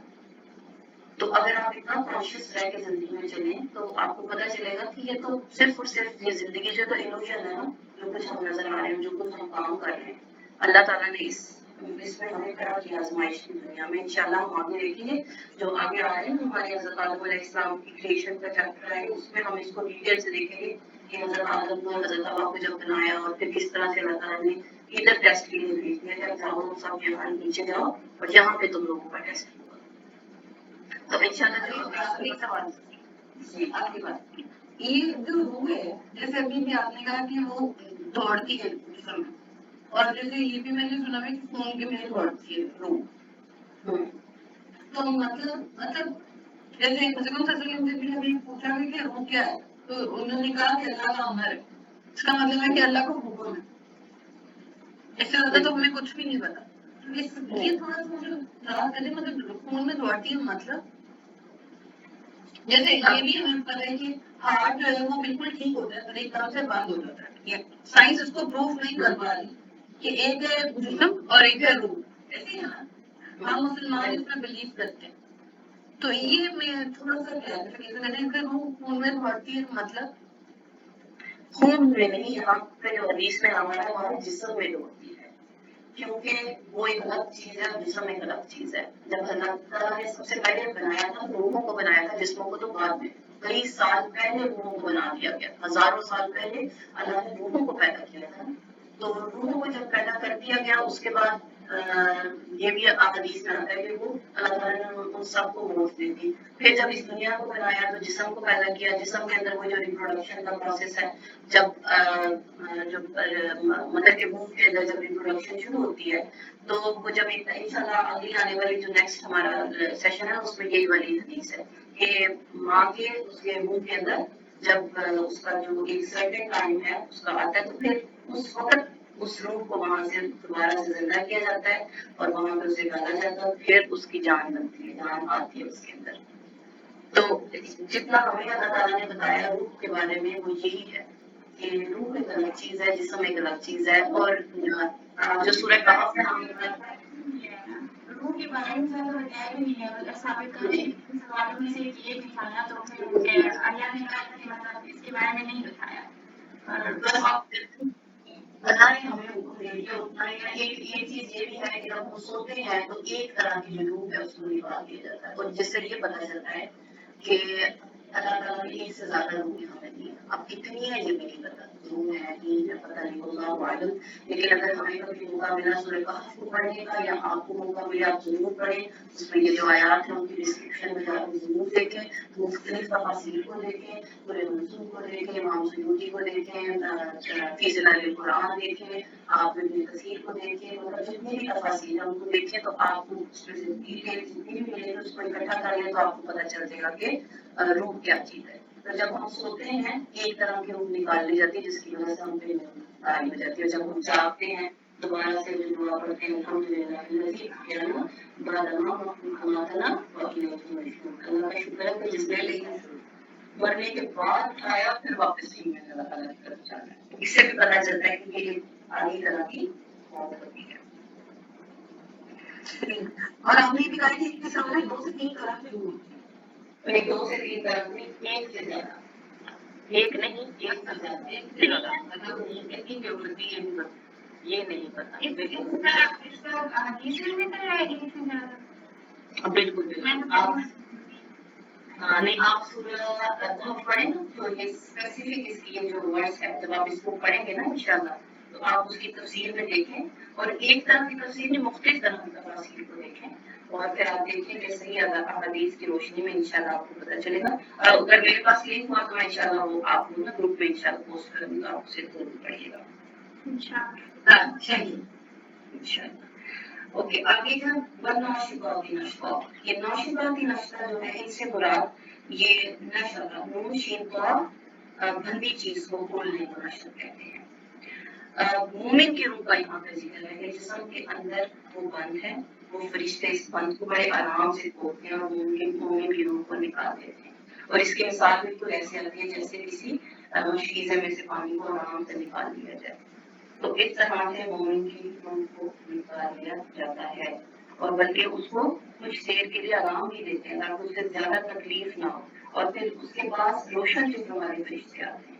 تو اگر آپ اتنا کانشیس رہ کے زندگی میں چلیں تو آپ کو پتا چلے گا کہ یہ تو صرف اور صرف یہ زندگی جو تو ایلوژن ہے نا, جو کچھ ہم نظر آ رہے ہیں, جو کچھ ہم کام کر رہے ہیں, اللہ تعالیٰ نے اس میں ہمیں کھڑا کیا آزمائش کی دنیا میں. انشاءاللہ ہم آگے دیکھیں گے جو آگے آ رہے ہیں ہمارے حضرت آدم علیہ السلام کی کریشن کا چیپٹر ہے, اس میں ہم اس کو ڈیٹیل سے دیکھیں گے کہ حضرت آدم کو حضرت حوا کو جب بنایا اور پھر کس طرح سے اللہ تعالیٰ نے ادھر ٹیسٹ کے لیے بھیج دیا کہ جاؤ سب یہاں نیچے جاؤ اور یہاں پہ تم لوگوں کا ٹیسٹ ہوگا. تو انشاءاللہ آخری سوال, جی آخری بات, یہ جو روح ہے جیسے ابھی بھی آپ نے کہا کہ وہ دوڑتی ہے جسم میں, اور جیسے یہ بھی میں نے سنا ہے کہ خون کے میں دوڑتی ہے روح, تو مطلب جیسے مسلم فضل نے بھی ابھی پوچھا کہ روح کیا ہے, تو انہوں نے کہا کہ اللہ کا امر ہے. اس کا مطلب ہے کہ اللہ کو حکم ہے, اس سے زیادہ تو ہمیں کچھ بھی نہیں پتا. یہ تھوڑا سا مجھے یاد کرے, مطلب خون میں دوڑتی ہے مطلب جیسے یہ بھی ہمیں پتا ہے کہ ہارٹ جو ہے وہ بالکل ٹھیک ہوتا ہے پر ایک طرف سے بند ہو جاتا ہے. سائنس اس کو پروف نہیں کر پا رہی کہ ایک ہے جسم اور ایک ہے روح, ایسے ہی ہے نا, ہم مسلمان اس میں بلیو کرتے ہیں. تو یہ میں تھوڑا سا کلیریفیکیشن کہ روح خون میں دوڑتی ہے مطلب خون میں نہیں, یہاں پہ جو حدیث میں ہمارا ہمارے جسم میں دوڑتی ہے, کیونکہ وہ ایک الگ چیز ہے اور جسم ایک الگ چیز ہے. جب اللہ تعالیٰ نے سب سے پہلے بنایا تھا روحوں کو بنایا تھا, جسموں کو تو بعد میں, کئی سال پہلے روحوں کو بنا دیا گیا, ہزاروں سال پہلے اللہ نے روحوں کو پیدا کیا تھا. تو روحوں کو جب پیدا کر دیا گیا اس کے بعد یہ بھی حدیث میں آتا ہے کہ وہ اللہ تعالیٰ نے ان سب کو موت دے دی. پھر جب اس دنیا کو بنایا تو جسم کو پیدا کیا, جسم کے اندر وہ جو ریپروڈکشن کا پروسیس ہے, جب مدر کے منہ کے اندر جب ریپروڈکشن شروع ہوتی ہے تو وہ جب انشاءاللہ اگلی آنے والی جو نیکسٹ ہمارا سیشن ہے اس میں یہی والی حدیث ہے کہ ماں کے اس کے منہ کے اندر جب اس کا جو ایک سرٹن ٹائم ہے اس کا آتا ہے تو پھر اس وقت اس روح کو وہاں سے دوبارہ سے زندہ کیا جاتا ہے اور وہاں پہ اسے ڈالا جاتا ہے, پھر اس کی جان بنتی ہے, جان آتی ہے اس کے اندر. تو جتنا ہمیں اللہ تعالیٰ نے بتایا روح کے بارے میں وہ یہی ہے کہ روح ایک الگ چیز ہے, جسم ایک الگ چیز ہے. اور جو سورہ کہف میں ہم روح کے بارے میں زیادہ بتایا بھی نہیں ہے, مطلب ثابت سوالوں میں سے یہ بھی تھا نا, تو پھر اللہ نے کہا کہ مطلب اس کے بارے میں نہیں بتایا. اللہ نے ہمیں حکم دے دیا اتنا ہی. ایک چیز یہ بھی ہے کہ جب ہم سوتے ہیں تو ایک طرح کی جو روح ہے اس کو نکال دیا جاتا ہے, اور جس سے یہ پتا چلتا ہے کہ اللہ تعالیٰ نے ایک سے زیادہ روح ہمیں دی. اب کتنی ہے یہ نہیں پتا, روح ہے تین ہے پتہ نہیں, اللہ عالم. لیکن اگر ہمیں کبھی موقع ملا سورہ کہف کو پڑھنے کا یا آپ کو موقع ملے آپ ضرور پڑھیں, اس میں یہ جو آیات ہیں ان کی ڈسکرپشن میں جا کے ضرور دیکھیں, مختلف تفاصیل کو دیکھیں, پورے منصوب کو دیکھیں, امام سیوطی کو دیکھیں, فی ظلال القرآن دیکھیں, آپ ابن کثیر کو دیکھیں, مطلب جتنی بھی تفاصیل ہیں ان کو دیکھیں تو آپ کو اس میں سے جتنی بھی ملے اس کو اکٹھا کر لیں تو آپ کو پتہ چل جائے گا کہ روح کیا چیز ہے. تو جب ہم سوتے ہیں ایک طرح کی روح نکال لی جاتی ہے جس کی وجہ سے ہم پہ تاری ہو جاتی ہے, اور جب ہم جاگتے ہیں دوبارہ سے جو دعا پڑھتے ہیں الحمدللہ الذی احیانا بعد ما اماتنا والیہ النشور. اللہ کا شکر ہے کہ جس نے مرنے کے بعد اٹھایا پھر واپس بھی میں اللہ تعالیٰ کی طرف جانا ہے. اس سے بھی پتہ چلتا ہے کہ یہ آگے طرح کی موت ہوتی ہے. اور ہم نے بھی کہا کہ اس کے سامنے 2 سے 3 طرح کی روح ہوتی ہے, 2 سے 3 طرح میں ایک سے زیادہ, ایک نہیں ایک سے زیادہ, مطلب اتنی جو ہوتی ہے یہ نہیں پتا. بالکل آپ نہیں آپ سورہ پڑھیں تو یہ اسپیسیفک اس کی جو ورڈس ہے جب آپ اس کو پڑھیں گے نا انشاءاللہ تو آپ اس کی تفسیر میں دیکھیں, اور ایک طرح کی تفسیر میں مختلف طرح کی تفاسیر کو دیکھیں, اور پھر آپ دیکھیں کہ صحیح حدیث کی روشنی میں انشاءاللہ آپ کو پتہ چلے گا. اگر میرے پاس لنک ہوا تو میں انشاءاللہ وہ آپ کو نا گروپ میں انشاءاللہ پوسٹ کر دوں گا, آپ اسے ضرور پڑھیے گا انشاءاللہ. اوکے, آگے ناشباتی نشبہ, یہ ناشباتی نشبہ جو ہے ان سے مراد یہ نشبہ نون شین کا بندی چیز کو کھولنے کو نشب کہتے ہیں. مومن کی روح کا یہاں پہ ذکر ہے کہ جسم کے اندر وہ بند ہے, وہ فرشتے اس بند کو بڑے آرام سے کھولتے ہیں اور مومن کی روح کو نکال دیتے ہیں. اور اس کے مثال بالکل ایسے آتی ہے جیسے کسی مشکیزے میں سے پانی کو آرام سے نکال لیا جائے. تو اس طرح سے مومن کی روح کو نکال لیا جاتا ہے اور بلکہ اس کو کچھ دیر کے لیے آرام بھی دیتے ہیں تاکہ اس سے زیادہ تکلیف نہ ہو. اور پھر اس کے بعد روشن چہروں والے فرشتے آتے ہیں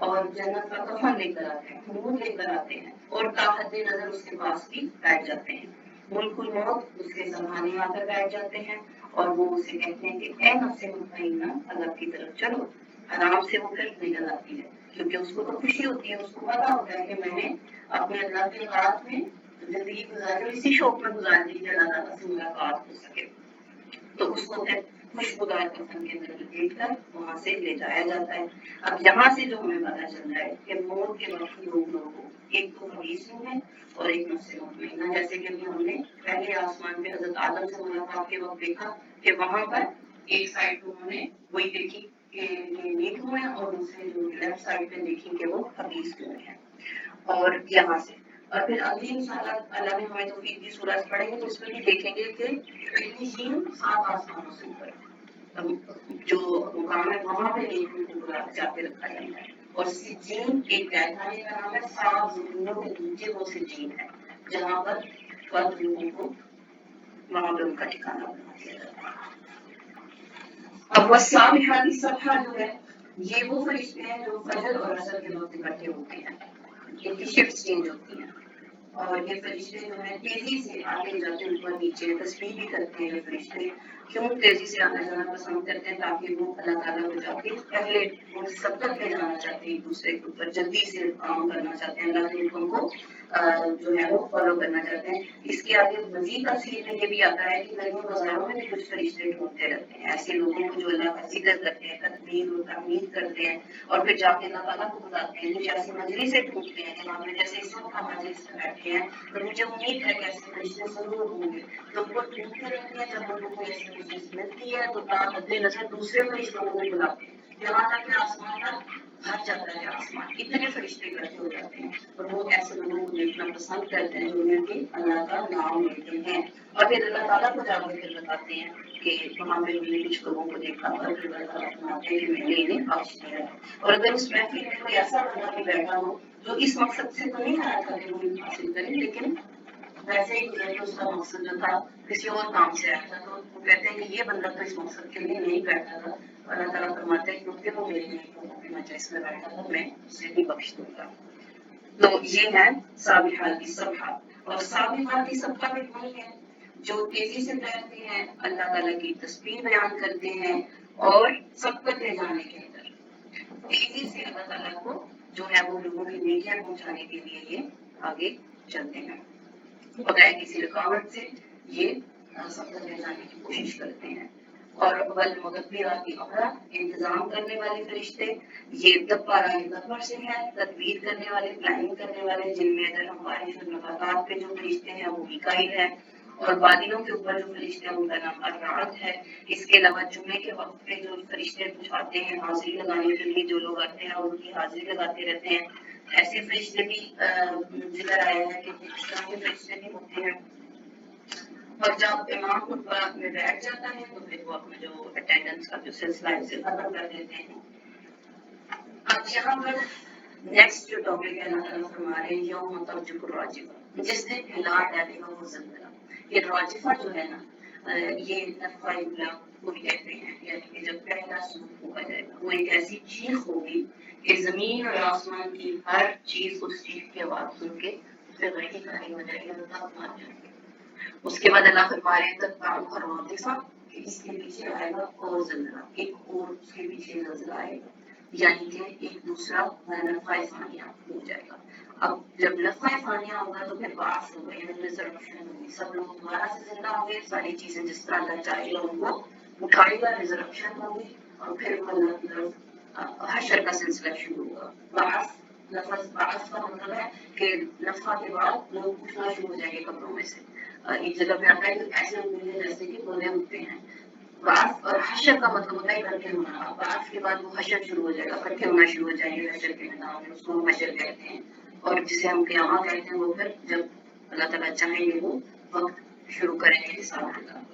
اور جنت کا کفن لے کر آتے ہیں, نور لے کر آتے ہیں اور تاحد نظر اس کے پاس بھی بیٹھ جاتے ہیں. ملک الموت اس کے سامنے آ کر بیٹھ جاتے ہیں اور وہ اسے کہتے ہیں کہ اے نفس مطمئنہ اللہ کی طرف چلو. آرام سے وہ پھر نکل آتی ہے کیونکہ اس کو تو خوشی ہوتی ہے, اس کو پتا ہوتا ہے کہ میں نے اپنے اللہ کے رات میں زندگی گزاری اسی شوق میں گزار دی کہ اللہ تعالیٰ سے ملاقات ہو سکے. تو اس کو پھر خوشبودار کفن کے اندر دیکھ کر وہاں سے لے جایا جاتا ہے. اب یہاں سے جو ہمیں پتا چل رہا ہے کہ موت کے وقت لوگوں کو ایک تو حدیث میں ہے اور ایک نفس مطمئنہ, جیسے کہ ہم نے پہلے آسمان پہ حضرت آدم سے ملاقات کے وقت دیکھا کہ وہاں پر ایک سائڈ پہ انہوں نے وہی دیکھی کہ نیک ہوئے ہیں اور دوسرے جو لیفٹ سائڈ پہ دیکھی کہ وہ حدیث ہوئے ہیں. اور یہاں سے اور پھر اگلی انشاءاللہ اللہ نے ہمیں توفیق دی سورج پڑھیں گے تو اس میں بھی دیکھیں گے کہ علم 7 آسمانوں سے اوپر جو مقام ہے وہاں پہ نیک کو جا کے رکھا جاتا ہے. اور سجین ایک کہانی کا نام ہے, 7 زمینوں کے نیچے وہ سجین ہے جہاں پر فرد لوگوں کو وہاں پہ ان کا ٹھکانا بنا دیا جاتا ہے. اب وہ سابحات صبح جو ہے یہ وہ فرشتے ہیں جو فجر اور عصر کے وقت اکٹھے ہوتے ہیں. ان کی شفٹ چینج ہوتی ہیں اور یہ فرشتے جو ہیں تیزی سے آگے جاتے اوپر نیچے تسبیح بھی کرتے ہیں. یہ فرشتے کیوں تیزی سے آنا جانا پسند کرتے ہیں تاکہ وہ اللہ تعالیٰ کو جا کے پہلے ان سبقت پہ جانا چاہتے ہیں, ایک دوسرے کے اوپر جلدی سے کام کرنا چاہتے ہیں, اللہ کے حکم کو جو ہے وہ فالو کرنا چاہتے ہیں. اس کے آگے مزید تفصیل میں یہ بھی آتا ہے کہ گلیوں بازاروں میں بھی کچھ فرشتے ڈھونڈتے رہتے ہیں ایسے لوگوں کو جو اللہ کا ذکر کرتے ہیں, تکبیر و تحمید کرتے ہیں اور پھر جا کے اللہ تعالیٰ کو بتاتے ہیں. کچھ ایسی مجلس سے ڈھونڈتے ہیں جہاں پہ جیسے اس وقت ہم مجلس میں بیٹھے ہیں تو مجھے امید ہے کہ ایسے فرشتے ضرور ہوں گے. تو وہ ڈھونڈتے رہتے ہیں, جب ان کو کوئی ایسی مجلس ملتی ہے تو مد نظر دوسرے فرشتوں کو بھی بلاتے ہیں یہاں تک کہ آسمان تک بھر جاتا ہے. آسمان اتنے فرشتے اکٹھے ہو جاتے ہیں اور وہ ایسے لوگوں کو دیکھنا پسند کرتے ہیں جو انہیں کے اللہ کا نام لیتے ہیں اور پھر اللہ تعالیٰ کو جا کے پھر بتاتے ہیں کہ وہاں پہ انہوں نے کچھ لوگوں کو دیکھا اور پھر اللہ تعالیٰ فرماتے ہیں کہ میں نے انہیں بخش دیا ہے. اور اگر اس محفل میں کوئی ایسا بندہ بھی بیٹھا ہو جو اس مقصد سے تو نہیں آیا تھا کہ وہ علم حاصل کرے لیکن ویسے ہی گزر کے اس کا مقصد جو تھا کسی اور کام سے آیا تھا, تو وہ کہتے ہیں کہ یہ بندہ تو اس مقصد کے لیے نہیں بیٹھا تھا. اللہ تعالیٰ فرماتے ہیں کیونکہ وہ میرے لیے مجلس میں بیٹھا تھا میں اسے بھی بخش دوں گا. تو یہ ہے سابحات صبح. اور سابحات صبح میں وہی ہے جو تیزی سے بیٹھتے ہیں, اللہ تعالیٰ کی تسبیح بیان کرتے ہیں اور سبقت لے جانے کے اندر تیزی سے اللہ تعالیٰ کو جو ہے وہ لوگوں کی نیکیاں پہنچانے کے لیے یہ آگے چلتے ہیں. بغیر کسی رکاوٹ سے یہ سبقت لے جانے کی کوشش کرتے ہیں. اور والمدبرات امرا انتظام کرنے والے فرشتے یہ دبر سے ہے, تدبیر کرنے والے, پلاننگ کرنے والے, جن میں اگر ہمارے نباتات پہ جو فرشتے ہیں وہ میکائیل ہے اور بادلوں کے اوپر جو فرشتے ہیں ان کا نام الرعد ہے. اس کے علاوہ جمعے کے وقت پہ جو فرشتے کچھ آتے ہیں حاضری لگانے کے لیے, جو لوگ آتے ہیں اور ان کی حاضری لگاتے رہتے ہیں, ایسے فرشتے بھی ذکر آیا ہے کہ اس طرح کے فرشتے بھی ہوتے ہیں. اور جب امام خطبہ میں بیٹھ جاتا ہے تو پھر وہ اپنا جو اٹینڈنس کا جو سلسلہ ہے اسے ختم کر دیتے ہیں. اب یہاں پر نیکسٹ جو ٹاپک ہے اللہ تعالیٰ فرما رہے ہیں یوم ترجف الراجفہ, جس دن ہلا ڈالے گا وہ زلزلہ. یہ راجفہ جو ہے نا یہ نفخہ اولیٰ کو بھی کہتے ہیں, یعنی کہ جب پہلا سور پھونکا جائے گا وہ ایک ایسی چیخ ہوگی کہ زمین اور آسمان کی ہر چیز اس چیخ کی آواز سن کے اسے غیبی کاری ہو جائے گی, تب مار جائیں گے. اس کے بعد اللہ فرما رہے ہیں تب کام فرماتے کہ اس کے پیچھے آئے گا اور زلزلہ, ایک اور اس کے پیچھے زلزلہ آئے گا, یعنی کہ ایک دوسرا نفخہ ثانیہ ہو جائے گا. اب جب نفخہ ثانیہ ہوگا تو پھر بعث ہوگا, یعنی ریزرپشن ہوگی, سب لوگ دوبارہ سے زندہ ہوں گے, ساری چیزیں جس طرح اللہ چاہے گا ان کو اٹھائے گا, ریزرپشن ہوگی اور پھر وہ اللہ کی طرف حشر کا سلسلہ شروع ہوگا. بعث لفظ بعث کا مطلب ہے کہ نفخہ کے بعد لوگ اٹھنا شروع ہو جائیں گے قبروں میں سے. ایک جگہ پہ آتا ہے کہ ایسے ہوتے ہیں جیسے کہ پودے اٹھتے ہیں. بعث اور حشر کا مطلب ہوتا ہے اکٹھے ہونا. بعث کے بعد وہ حشر شروع ہو جائے گا, اکٹھے ہونا شروع ہو جائیں گے حشر کے میدان میں, اس کو ہم حشر کہتے ہیں. اور جسے ہم قیامت کہتے ہیں وہ پھر جب اللہ تعالیٰ چاہیں گے وہ وقت شروع کریں گے حساب کتاب.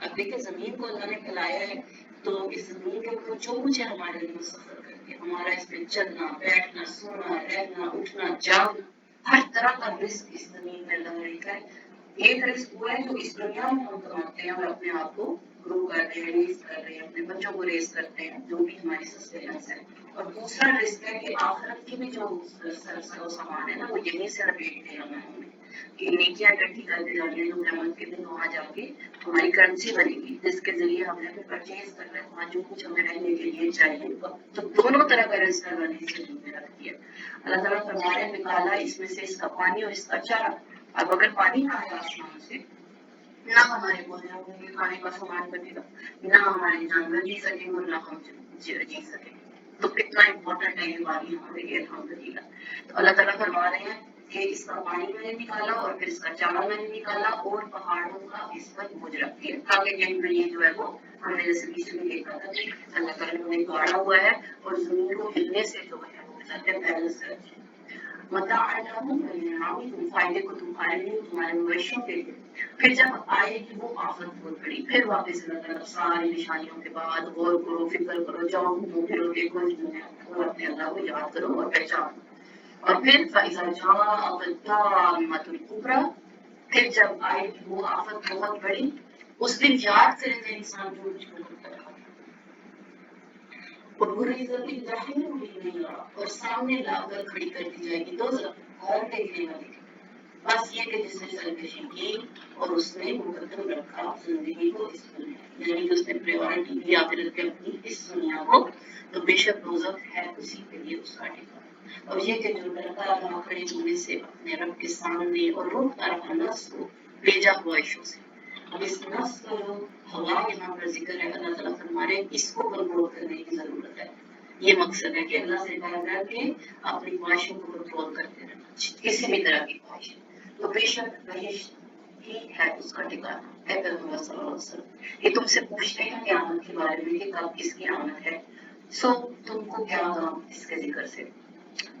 اب دیکھیں زمین کو اللہ نے پھیلایا ہے تو اس زمین کے اوپر جو کچھ ہے ہمارے لیے سفر کر کے ہمارا اس پہ چلنا بیٹھنا سونا رہنا اٹھنا جاگنا ہر طرح کا رزق اس زمین میں اللہ نے لکھا ہے. ایک رزق وہ ہے جو اس دنیا میں ہم کماتے ہیں اور اپنے آپ کو گرو کر رہے ہیں ریز کر رہے ہیں اپنے بچوں کو ریز کرتے ہیں جو بھی ہماری سسٹیننس ہے. اور دوسرا رزق ہے کہ آخرت کی بھی جو سامان ہے نا وہ یہیں سے لپیٹ دے ہمیں کہ نیکیاں اکٹھی کرتے جاتے ہیں جو قیامت کے دن وہاں جا کے ہماری کرنسی بنے گی جس کے ذریعے ہم نے پرچیز کرنا ہے وہاں جو کچھ ہمیں رہنے کے لیے چاہیے تو دونوں طرح کا رزق اللہ نے اس زمین میں رکھ دیا. اللہ تعالیٰ فرما رہے ہیں نکالا اس میں سے اس کا پانی اور اس کا چارہ. اب اگر پانی نہ آئے آسمان سے نہ ہمارے پودوں کو کھانے کا سامان بنے گا نہ ہمارے جانور جی سکیں اور نہ ہم جی سکیں. تو کتنا امپورٹنٹ ہے یہ پانی ہمارے لیے الحمدللہ. تو اللہ تعالیٰ فرما رہے ہیں کہ اس کا پانی میں نے نکالا اور پھر اس کا چارہ میں نے نکالا اور پہاڑوں کا اس پر بوجھ رکھ دیا تاکہ کہیں پہ یہ جو ہے وہ ہم نے جیسے بیچ میں دیکھا تھا کہ اللہ تعالیٰ نے گاڑا ہوا ہے اور زمین کو ہلنے سے جو ہے وہ کہتے ہیں بیلنس کر دیا. فائدے کو تمہارے لیے تمہارے مویشیوں کے لیے. پھر جب آئے گی وہ آفت بہت بڑی پھر واپس اللہ تعالیٰ ساری نشانیوں کے بعد غور کرو فکر کرو جاؤ گھومو پھرو دیکھو اور اپنے اللہ کو یاد کرو اور پہچانو. اور پھر فَإِذَا جَاءَتِ الطَّامَّةُ الْكُبْرىٰ پھر جب آئے گی وہ آفت بہت بڑی اس دن یاد کرے گا انسان جو کچھ کرتا رہا. اور سامنے لا کر کھڑی کر دی جائے گی دوزخ اور دیکھنے والی. بس یہ کہ جس نے سرکشی کی اور اس نے مقدم رکھا زندگی کو اس دنیا یعنی کہ اس نے پریورٹی دی آخرت کے اپنی اس دنیا کو تو بے شک دوزخ ہے اسی کے لیے اس کا ٹھکانہ. اور یہ کہ جو ڈرتا رہا کھڑے ہونے سے اپنے رب کے سامنے اور روکتا رہا نفس کو بھیجا خواہشوں سے. اب اس نفس کا جو ہوا یہاں پر ذکر ہے اللہ تعالیٰ فرما رہے ہیں اس کو کنٹرول کرنے کی ضرورت ہے. یہ مقصد ہے کہ اللہ سے ڈر کر کے اپنی خواہشوں کو کنٹرول کرتے رہنا کسی بھی طرح کی خواہش. تو بے شک بہشت ہی ہے اس کا ٹھکانہ. اے پیغمبر صلی اللہ علیہ وسلم یہ تم سے پوچھتے ہیں قیامت کے بارے میں کہ کب کس کی آمد ہے سو تم کو کیا غم اس کے ذکر سے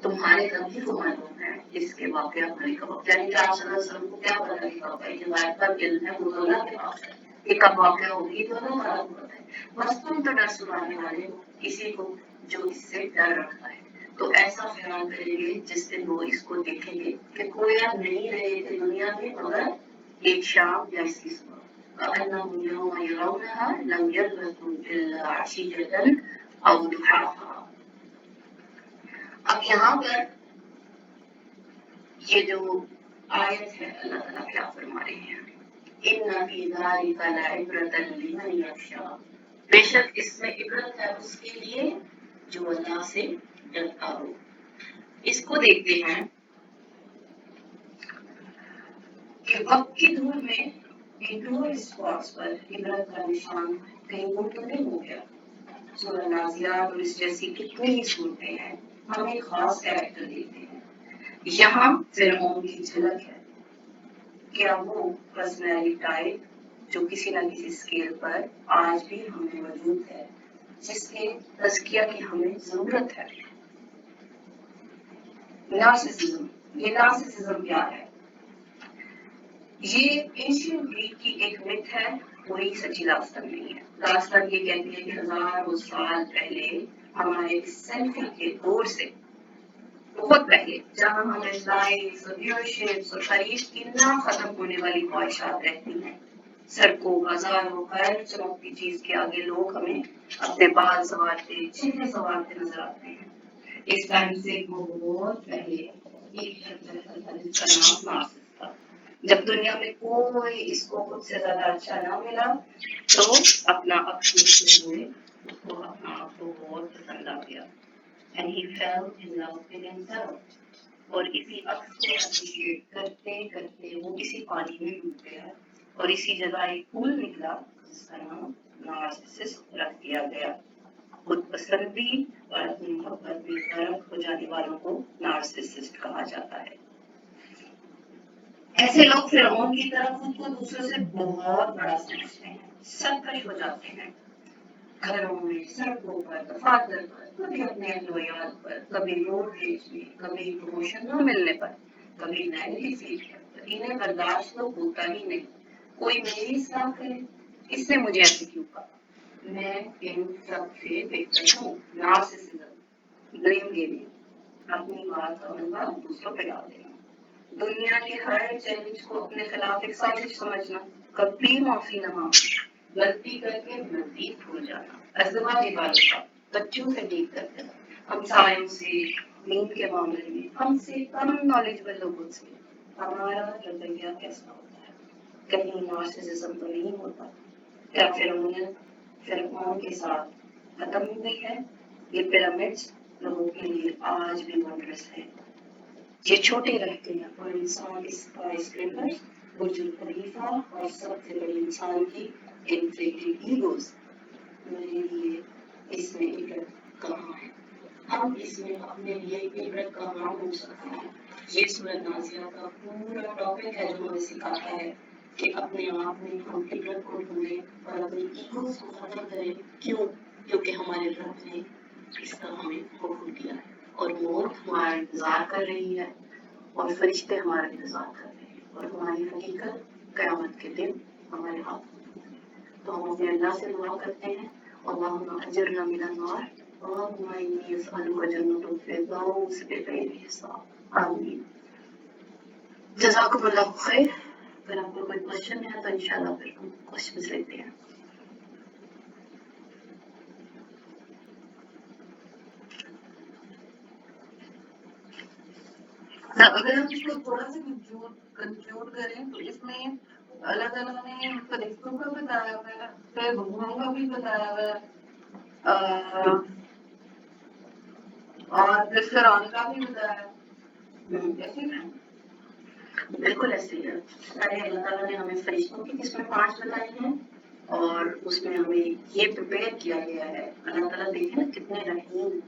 تمہارے رب ہی کو معلوم ہے اس کے واقعہ ہونے کا وقت. یعنی کہ آپ صلی اللہ علیہ وسلم کو کیا پتا نہیں ہوگا یہ غیب پر علم ہے وہ اللہ کے پاس ہے کہ کب واقعہ ہوگی تو اللہ تعالیٰ کو پتا ہے. بس تم تو ڈر سنانے والے ہو کسی کو جو اس سے ڈر رکھتا ہے. تو ایسا خیال کریں گے جس دن وہ اس کو دیکھیں گے کہ کوئی اب نہیں رہے تھے دنیا میں مگر ایک شام یا اس کی صبح. كأنهم يوم يرونها لم يلبثوا إلا عشية أو ضحاها. اب یہاں پر یہ جو آیت ہے اللہ تعالیٰ کیا فرما رہے ہیں إِنَّ فِي ذَلِكَ لَعِبْرَةً لِمَنْ يَخْشَىٰ بے شک اس میں عبرت ہے اس کے لیے جو اللہ سے ڈرتا ہو. اس کو دیکھتے ہیں کہ وقت کی دور میں ان ٹورسٹ اسپاٹس پر عبرت کا نشان کہیں گم تو نہیں ہو گیا. سورہ نازیات اور اس جیسی کتنی ہی صورتیں ہیں ہمیں خاص کیریکٹر دیتے ہیں. یہاں فرعون کی جھلک ہے. کیا وہ پرسنالٹی ٹائپ جو کسی نہ کسی اسکیل پر آج بھی ہمیں موجود ہے جس کے تزکیہ کی ہمیں ضرورت ہے. نارسسزم. یہ نارسسزم کیا ہے؟ یہ اینشین گریک کی ایک مت ہے کوئی سچی داستان نہیں ہے. داستان یہ کہتی ہے کہ ہزاروں سال پہلے ہمارے سینٹری کے دور سے بہت پہلے جہاں ہمیں لائکس اور ویورشپس اور تعریف کی نہ ختم ہونے والی خواہشات رہتی ہیں سڑکوں بازاروں ہر چمکتی چیز کے آگے لوگ ہمیں اپنے بال سنوارتے چہرے سنوارتے نظر آتے ہیں. اس ٹائم سے بہت پہلے ایک شخص رہتا تھا جس کا نام نارسس تھا. جب دنیا میں کوئی اس کو خود سے زیادہ اچھا نہ ملا تو اپنا آپ سوچتے ہوئے اس کو اپنا آپ کو بہت پسند آ گیا. And he fell in love with himself. اور اسی عکس کو اپریشیٹ کرتے کرتے وہ اسی پانی میں ڈوب گیا اور اسی جگہ ایک پول نکلا جس کا نام نارسسس رکھ دیا گیا. خود پسندی اور اپنی محبت میں غرق ہو جانے والوں کو نارسسسٹ کہا جاتا ہے. ایسے لوگ فرعون کی طرح خود کو دوسروں سے بہت بڑا سمجھتے ہیں سرکش ہو جاتے ہیں گھروں میں سڑکوں پر دفاتر پر کبھی اپنے اہلویات پر کبھی روڈ ریج میں کبھی پروموشن نہ ملنے پر کبھی نینٹی فیلڈ پر. انہیں برداشت تو ہوتا ہی نہیں. کوئی میری اصلاح کرے اس نے مجھے ایسے کیوں کہا؟ میں ان سب سے بہتر ہوں. نارسسزم، بلیم گیمنگ، اپنی بات کا بندہ دوسروں پہ ڈال دینا، دنیا کے ہر چیلنج کو اپنے خلاف ایک سازش سمجھنا، کبھی معافی نہ مانگنا، غلطی کر کے غلطی بھول جانا، ازدواجی تعلقات، بچوں سے ڈیل کرتے ہیں، ہم سائنس سے، نیند کے معاملے میں ہم سے کم نالجبل لوگوں سے ہمارا رویہ کیسا ہوتا ہے؟ کہیں نارسسزم تو نہیں ہوتا؟ کیا فرعون کے ساتھ ختم ہو گئی ہے؟ یہ پیرامڈس لوگوں کے لیے آج بھی مدرس ہے. یہ چھوٹے رہتے ہیں اور انسان اس اسکائی اسکریپر، برج خلیفہ اور سب سے بڑی انسان کی انفلیٹڈ ایگوز. میرے لیے اس میں عبرت کہاں ہے؟ ہم اس میں اپنے لیے عبرت کہاں ہو سکتے ہیں؟ یہ سورۃ نازیہ کا پورا ٹاپک ہے جو ہمیں سکھاتا ہے کہ اپنے آپ میں ہم عبرت کو ڈھونڈیں اور اپنی ایگوز کو ختم کریں. کیوں؟ کیونکہ ہمارے رب نے اس کا ہمیں حکم دیا ہے اور موت ہمارا انتظار کر رہی ہے اور فرشتے ہمارا انتظار کر رہے ہیں اور ہماری حقیقت قیامت کے دن ہمارے ہاتھ میں. تو ہم اپنے اللہ سے دعا کرتے ہیں اللہم اجرنا من النار اللہم انی اسألک جنۃ الفردوس بغیر حساب. آمین. جزاکم اللہ خیر. اگر آپ کو کوئی کوشچن ہے تو انشاءاللہ پھر ہم کوشچنس لیتے ہیں. اگر ہم اس کو تھوڑا سا کنکلوڈ کریں تو اس میں اللہ تعالیٰ نے فرشتوں کا بتایا ہوا ہے، پھر روحوں کا بھی بتایا ہوا ہے، اور پھر فرعون کا بھی بتایا ہے. ایسے نا؟ بالکل ایسے ہی ہے. پہلے اللہ تعالیٰ نے ہمیں فرشتوں کی قسمیں 5 بتائی ہیں اور اس میں ہمیں یہ پریپیئر کیا گیا ہے. اللہ تعالیٰ دیکھیں نا کتنے رحیم.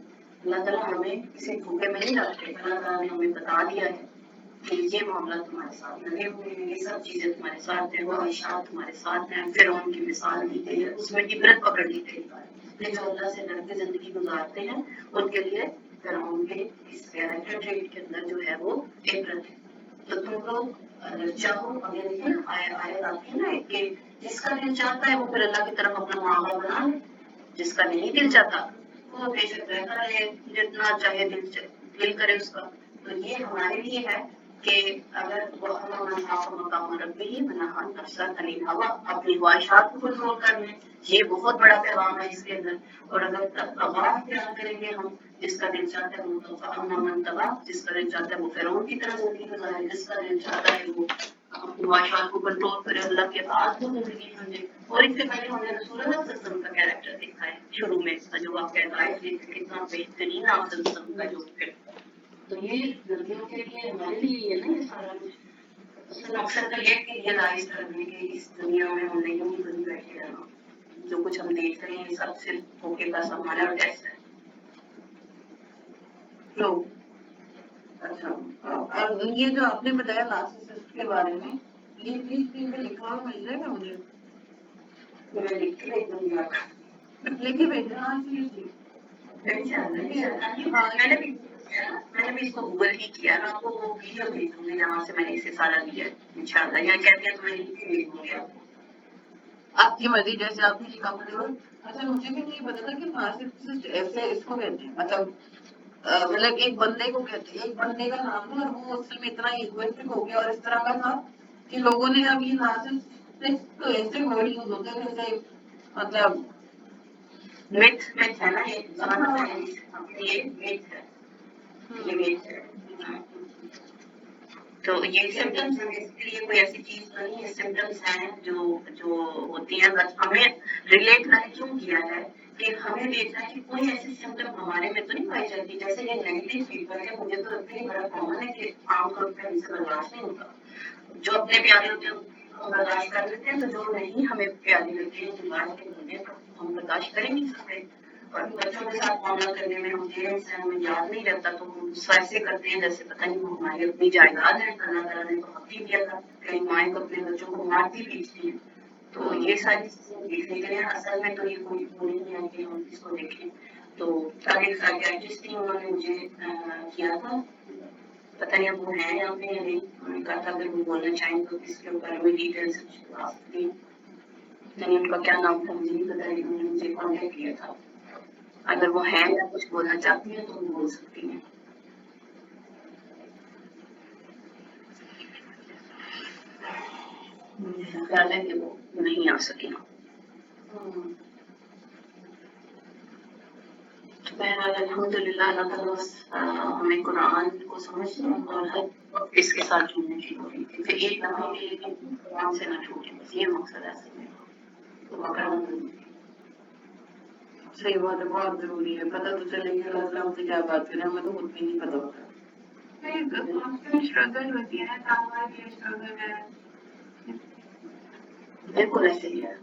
اللہ تعالیٰ ہمیں کسی دھوکے میں نہیں ڈالتے. اللہ تعالیٰ نے ہمیں بتا دیا ہے کہ یہ معاملہ تمہارے ساتھ لگے ہوئے ہیں، یہ سب چیزیں تمہارے ساتھ ہیں، وہ عائشات تمہارے ساتھ ہیں. فرعون کی مثال دی گئی ہے، اس میں عبرت پکڑ لی گئی ہے. لیکن جو اللہ سے ڈر کے زندگی گزارتے ہیں ان کے لیے فرعون کے اس کیریکٹر ٹریٹ کے اندر جو ہے وہ عبرت ہے. تو تم لوگ چاہو اگر دیکھیں آیت آتی ہے نا کہ جس کا دل چاہتا ہے وہ پھر اللہ کی طرف اپنا معاملہ بنا لے، جس کا نہیں دل چاہتا وہ بے شک رہتا رہے جتنا چاہے دل کرے اس کا. تو یہ ہمارے لیے ہے کہ اگر وہ مقام ربی بنا نفسا خلیل ہوا اپنی خواہشات کو کنٹرول کر لیں، یہ بہت بڑا پیغام ہے اس کے اندر. اور اگر تباہ اختیار کریں گے ہم، جس کا دل چاہتا ہے وہ تو من تباہ، جس کا دل چاہتا ہے وہ فرعون کی طرح زندگی گزارے، جس کا دل چاہتا ہے وہ اپنی خواہشات کو کنٹرول کرے، اللہ کے بعد وہ زندگی گزارے. اور اس سے پہلے ہم نے رسول اللہ صلی اللہ علیہ وسلم کا کیریکٹر دیکھا ہے شروع میں جو آپ کہتے کتنا بہترین آپ صلی اللہ علیہ وسلم کا جو ہے. تو یہ لڑکیوں کے لیے ہمارے لیے ہے نا یہ سارا کچھ. اصل مقصد تو یہ کہ ریئلائز کرنے کہ اس دنیا میں ہم نہیں بن بیٹھے رہنا. جو کچھ ہم دیکھ رہے ہیں سب صرف دھوکے کا سب ہمارا ٹیسٹ ہے. تو اچھا اور یہ جو آپ نے بتایا نارسسسٹ کے بارے میں یہ پلیز لکھا ہوا مل جائے گا مجھے؟ میں لکھ کے لکھ کے بھیجنا. میں نے بھی اس کو گوگل ہی کیا نا، آپ کو وہ ویڈیو بھیج دوں گی جہاں سے میں نے اسے سارا لیا ہے انشاءاللہ. یا کہتے ہیں تو میں لکھ کے بھیج دوں گی آپ کی مرضی جیسے آپ نے لکھا کرے. اچھا مجھے بھی نہیں پتا تھا کہ نارسسسٹ ایسے اس کو کہتے ہیں، مطلب ایک بندے کو کہتے ہیں، ایک بندے کا نام ہے اور وہ اصل میں اتنا ایگوئسٹک ہو گیا اور اس طرح کا تھا کہ لوگوں نے اب یہ نارسسسٹ تو ایسے ورڈ یوز ہوتے ہیں جیسے مطلب مت ہے نا، یہ مت ہے، یہ مت ہے. تو یہ سمٹمس ہیں، اس کے لیے کوئی ایسی چیز تو نہیں. یہ سمٹمس ہیں جو ہوتی ہیں. بس ہمیں ریلیٹ میں نے کیوں کیا ہے کہ ہمیں دیکھنا ہے کہ کوئی ایسی سمٹم ہمارے میں تو نہیں پائی جاتی. جیسے یہ نیگیٹو فیڈ بیک ہے، مجھے تو لگتا ہے بڑا کامن ہے کہ عام طور پہ ہم سے برداشت نہیں ہوتا. جو اپنے پیارے ہوتے ہیں برداشت کر لیتے ہیں، تو جو نہیں ہمیں پیاری لگتی ہے جو بات کے بندے ہم برداشت کریں نہیں سکتے. اور بچوں کے ساتھ معاملہ کرنے میں ہم پیرنٹس ہیں، ہمیں یاد نہیں رہتا تو ہم غصہ ایسے کرتے ہیں جیسے پتہ نہیں وہ ہماری اپنی جائیداد ہے. اللہ تعالیٰ نے تو حق ہی دیا تھا، کئی مائیں تو اپنے بچوں کو مارتی پیٹتی ہیں. تو یہ ساری چیزیں دیکھنے کے لیے اصل میں تو یہ کوئی بری نہیں ہے کہ ہم اس کو دیکھیں. تو ایک سائیکیٹرسٹ تھی، انہوں نے مجھے کیا تھا، پتہ نہیں اب وہ ہیں یا نہیں. انہوں نے کہا تھا اگر وہ بولنا چاہیں تو اس کے اوپر میں ڈیٹیلس آ سکتی ہیں. یعنی ان کا کیا نام تھا مجھے نہیں پتا، لیکن انہوں نے مجھے کانٹیکٹ کیا تھا. اگر وہ ہیں یا کچھ بولنا چاہتی ہیں تو وہ بول سکتی ہیں. میرا خیال ہے کہ وہ نہیں آ سکے. بہرحال الحمد للہ اللہ تعالیٰ ہمیں قرآن کو سمجھنے اور ہر وقت اس کے ساتھ جڑنے کی توفیق دی کہ ایک لمحے کے لیے قرآن سے نہ چھوٹے. بس یہ مقصد ہے اصل میں. تو پکڑنا ضروری ہے. صحیح بات ہے، بہت ضروری ہے. پتہ تو چلے گی اللہ تعالیٰ ہم سے کیا بات کریں، ہمیں تو خود بھی نہیں پتہ ہوتا. اسٹرگل ہوتی ہے نا، تعمیر کی اسٹرگل ہے. بالکل ایسے ہی ہے.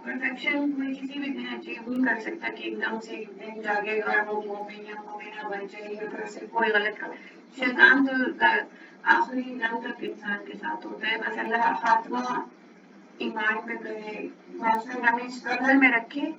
پرفیکشن کوئی کسی بھی دن اچیو نہیں کر سکتا کہ ایک دم سے ایک دن جاگے گا وہ مومنہ بن جائے گا، پھر سے کوئی غلط کر. شیطان تو آخری دم تک انسان کے ساتھ ہوتا ہے. بس اللہ خاتمہ ایمان پہ کرے، ہمیں اسٹرگل میں رکھے.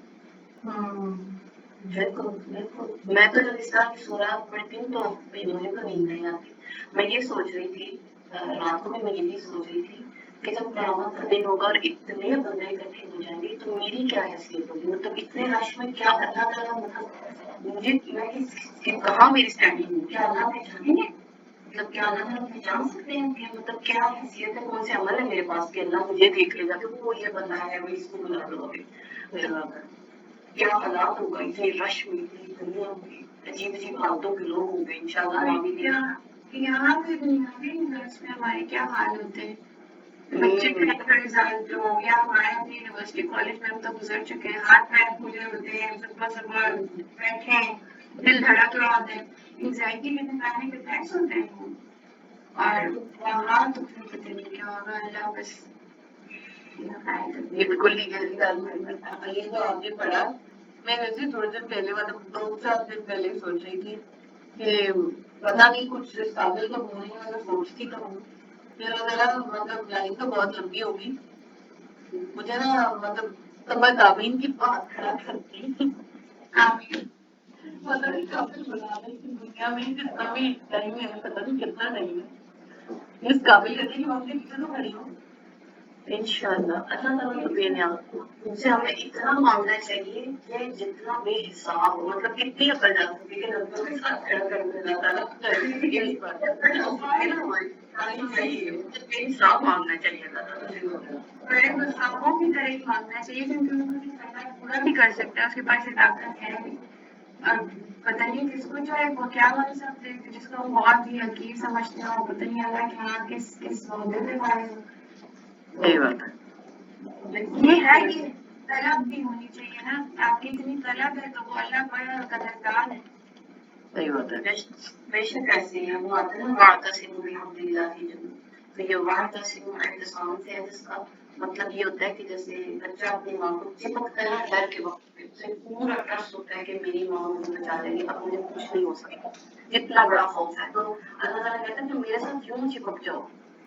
بالکل بالکل. میں تو جب اس طرح کی سورات پڑھتی ہوں تو مجھے تو نیند نہیں آتی. میں یہ سوچ رہی تھی رات کو بھی، میں یہی سوچ رہی تھی کہ جب قیامت کا دن ہوگا اور اتنے بندے اکٹھے ہو جائیں گے تو میری کیا حیثیت ہوگی. مطلب اتنے رش میں کیا اللہ تعالیٰ مطلب مجھے کہاں میری اسٹینڈنگ ہوگی. کیا اللہ پہچانیں گے؟ مطلب کیا اللہ تعالیٰ پہچان سکتے ہیں کہ مطلب کیا حیثیت ہے، کون سے عمل ہے میرے پاس کہ اللہ مجھے دیکھ لے گا کہ وہ یہ بندہ ہے، وہ اس کو بلا لو. کیا حالات ہوگا اتنی رش میں، اتنی دنیا میں، عجیب عجیب حالتوں کے لوگ ہوں گے انشاءاللہ. یہاں پہ دنیا میں میں ہمارے کیا حال ہوتے ہیں. بچے کا رزلٹ ہو یا ہمارے اپنی یونیورسٹی کالج میں ہم تو گزر چکے ہیں، ہاتھ پیر پھولے ہوتے ہیں، صبح صبح بیٹھے ہیں، دل دھڑک رہا ہوتا ہے، انگزائٹی کے نکالنے کے ٹیکس ہوتے ہیں. اور وہاں تو پھر پتہ نہیں کیا ہوگا. اللہ بس یہ بالکل ہی گہری گل ہے. یہ تو آپ نے پڑھا. میں ویسے تھوڑے دن پہلے مطلب 2-4 دن پہلے سوچ رہی تھی کہ پتا نہیں کچھ اس قابل تو ہونے والا سوچتی تو ہوں. پھر ذرا مطلب لائن تو بہت لمبی ہوگی. مجھے نا مطلب تمام تابعین کی بات کھڑا کرتی پتہ نہیں قابل بنانے کی دنیا میں جتنا بھی ٹائم ہے، پتہ نہیں کتنا ٹائم ہے، اس قابل کرنے کی وقت کے پیچھے تو کھڑی ہوں. انشاءاللہ اللہ تعالیٰ تو بے نیاز. ان سے ہمیں اتنا مانگنا چاہیے کہ جتنا بے حساب ہو، مطلب کتنی عقل جا سکے کہ لڑکوں کے ساتھ کھڑا کر دے اللہ تعالیٰ. یہی بات ہے، بے حساب مانگنا چاہیے اللہ تعالیٰ. بڑے گستاخوں کی طرح ہی مانگنا چاہیے کیونکہ ان کو پورا بھی کر سکتا ہے، اس کے پاس طاقت ہے. اور پتہ نہیں کس کو جو ہے وہ کیا بن سکتے ہیں، جس کو ہم بہت ہی حقیر سمجھتے ہوں، پتہ نہیں اللہ کے یہاں کس عہدے پہ پائے ہو. صحیح بات ہے. یہ ہے کہ طلب بھی ہونی چاہیے نا. آپ کی اتنی طلب ہے تو وہ اللہ بڑا قدردان ہے. صحیح بات ہے. بے شک ایسے ہیں. وہ آتا ہے نا واعتصموا بحبل اللہ جميعا. تو یہ واعتصموا اعتصام سے ہے، جس کا مطلب یہ ہوتا ہے کہ جیسے بچہ اپنی ماں کو چپکتا ہے نا ڈر کے وقت پہ، اسے پورا ٹرسٹ ہوتا ہے کہ میری ماں مجھے بچا لے گی، اب مجھے کچھ نہیں ہو سکتا. جتنا بڑا خوف ہے تو اللہ تعالیٰ کہتا ہے کہ میرے ساتھ یوں چپک جاؤ،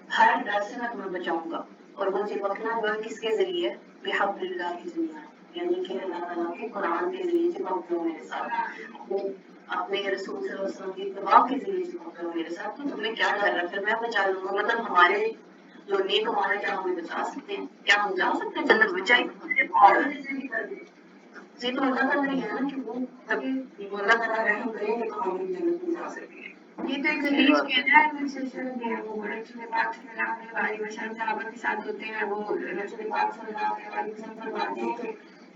ہر ڈر سے میں تمہیں بچاؤں گا. اور وہ چپکنا ہوا کس کے ذریعے؟ بحبل اللہ جميعا، یعنی کہ اللہ تعالیٰ کے قرآن کے ذریعے چپک جاؤ میرے ساتھ، اپنے رسول صلی اللہ علیہ وسلم کی اتباع کے ذریعے چپک جاؤ میرے ساتھ. تو تمہیں کیا ڈر ہے، پھر میں بچا لوں گا. مطلب ہمارے جو نیک ہمارے کیا ہمیں بچا سکتے ہیں؟ کیا ہم جا سکتے ہیں جنت بچائی؟ جی تو اللہ تعالیٰ نے کہا نا کہ وہ اللہ تعالیٰ رحم کریں گے تو ہم بھی جنت میں جا سکیں گے. یہ تو ایک حدیث کے اندر رسول پاک صلی اللہ علیہ وسلم صحابہ کے ساتھ ہوتے ہیں. وہ رسول پاک صلی اللہ علیہ وسلم فرماتے ہیں کہ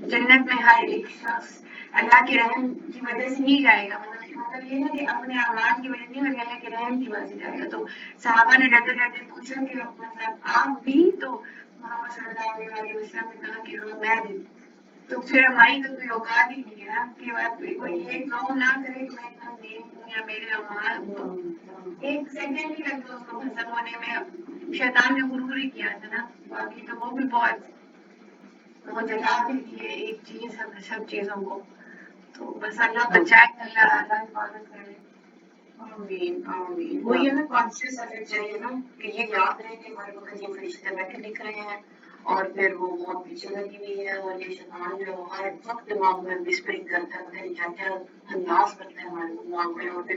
جنت میں ہر ایک شخص اللہ کے رحم کی وجہ سے نہیں جائے گا. مطلب یہ ہے کہ اپنے اعمال کی وجہ نہیں بلکہ اللہ کے رحم کی وجہ سے جائے گا. تو صحابہ نے ڈرتے ڈرتے پوچھا کہ مطلب آپ بھی؟ تو محمد صلی اللہ علیہ وسلم نے کہا کہ ہاں میں بھی. تو پھر ہماری تو کوئی اوقات ہی نہیں ہے نا کہ کوئی یہ کام نہ کرے کہ میں اتنا نیک ہوں یا میرے اعمال ایک سیکنڈ بھی لگتا اس کو ختم ہونے میں. شیطان نے غرور ہی کیا تھا نا. باقی تو وہ بھی بہت جگہ بھی دی ہے ایک چیز سب چیزوں کو. تو بس اللہ بچائے، اللہ حفاظت کرے. آمین آمین. وہ یہ نا کانشیس ایفیکٹ چاہیے نا کہ یہ یاد رہے کہ ہمارے وقت یہ فرشتے بیٹھے لکھ رہے ہیں اور پھر وہ بہت پیچھے لگی ہوئی ہے اور یہ شیطان جو ہر وقت دماغ میں وسپرنگ کرتا ہے، پتہ نہیں کیا کیا انداز کرتا ہے ہمارے دماغ میں. اور پھر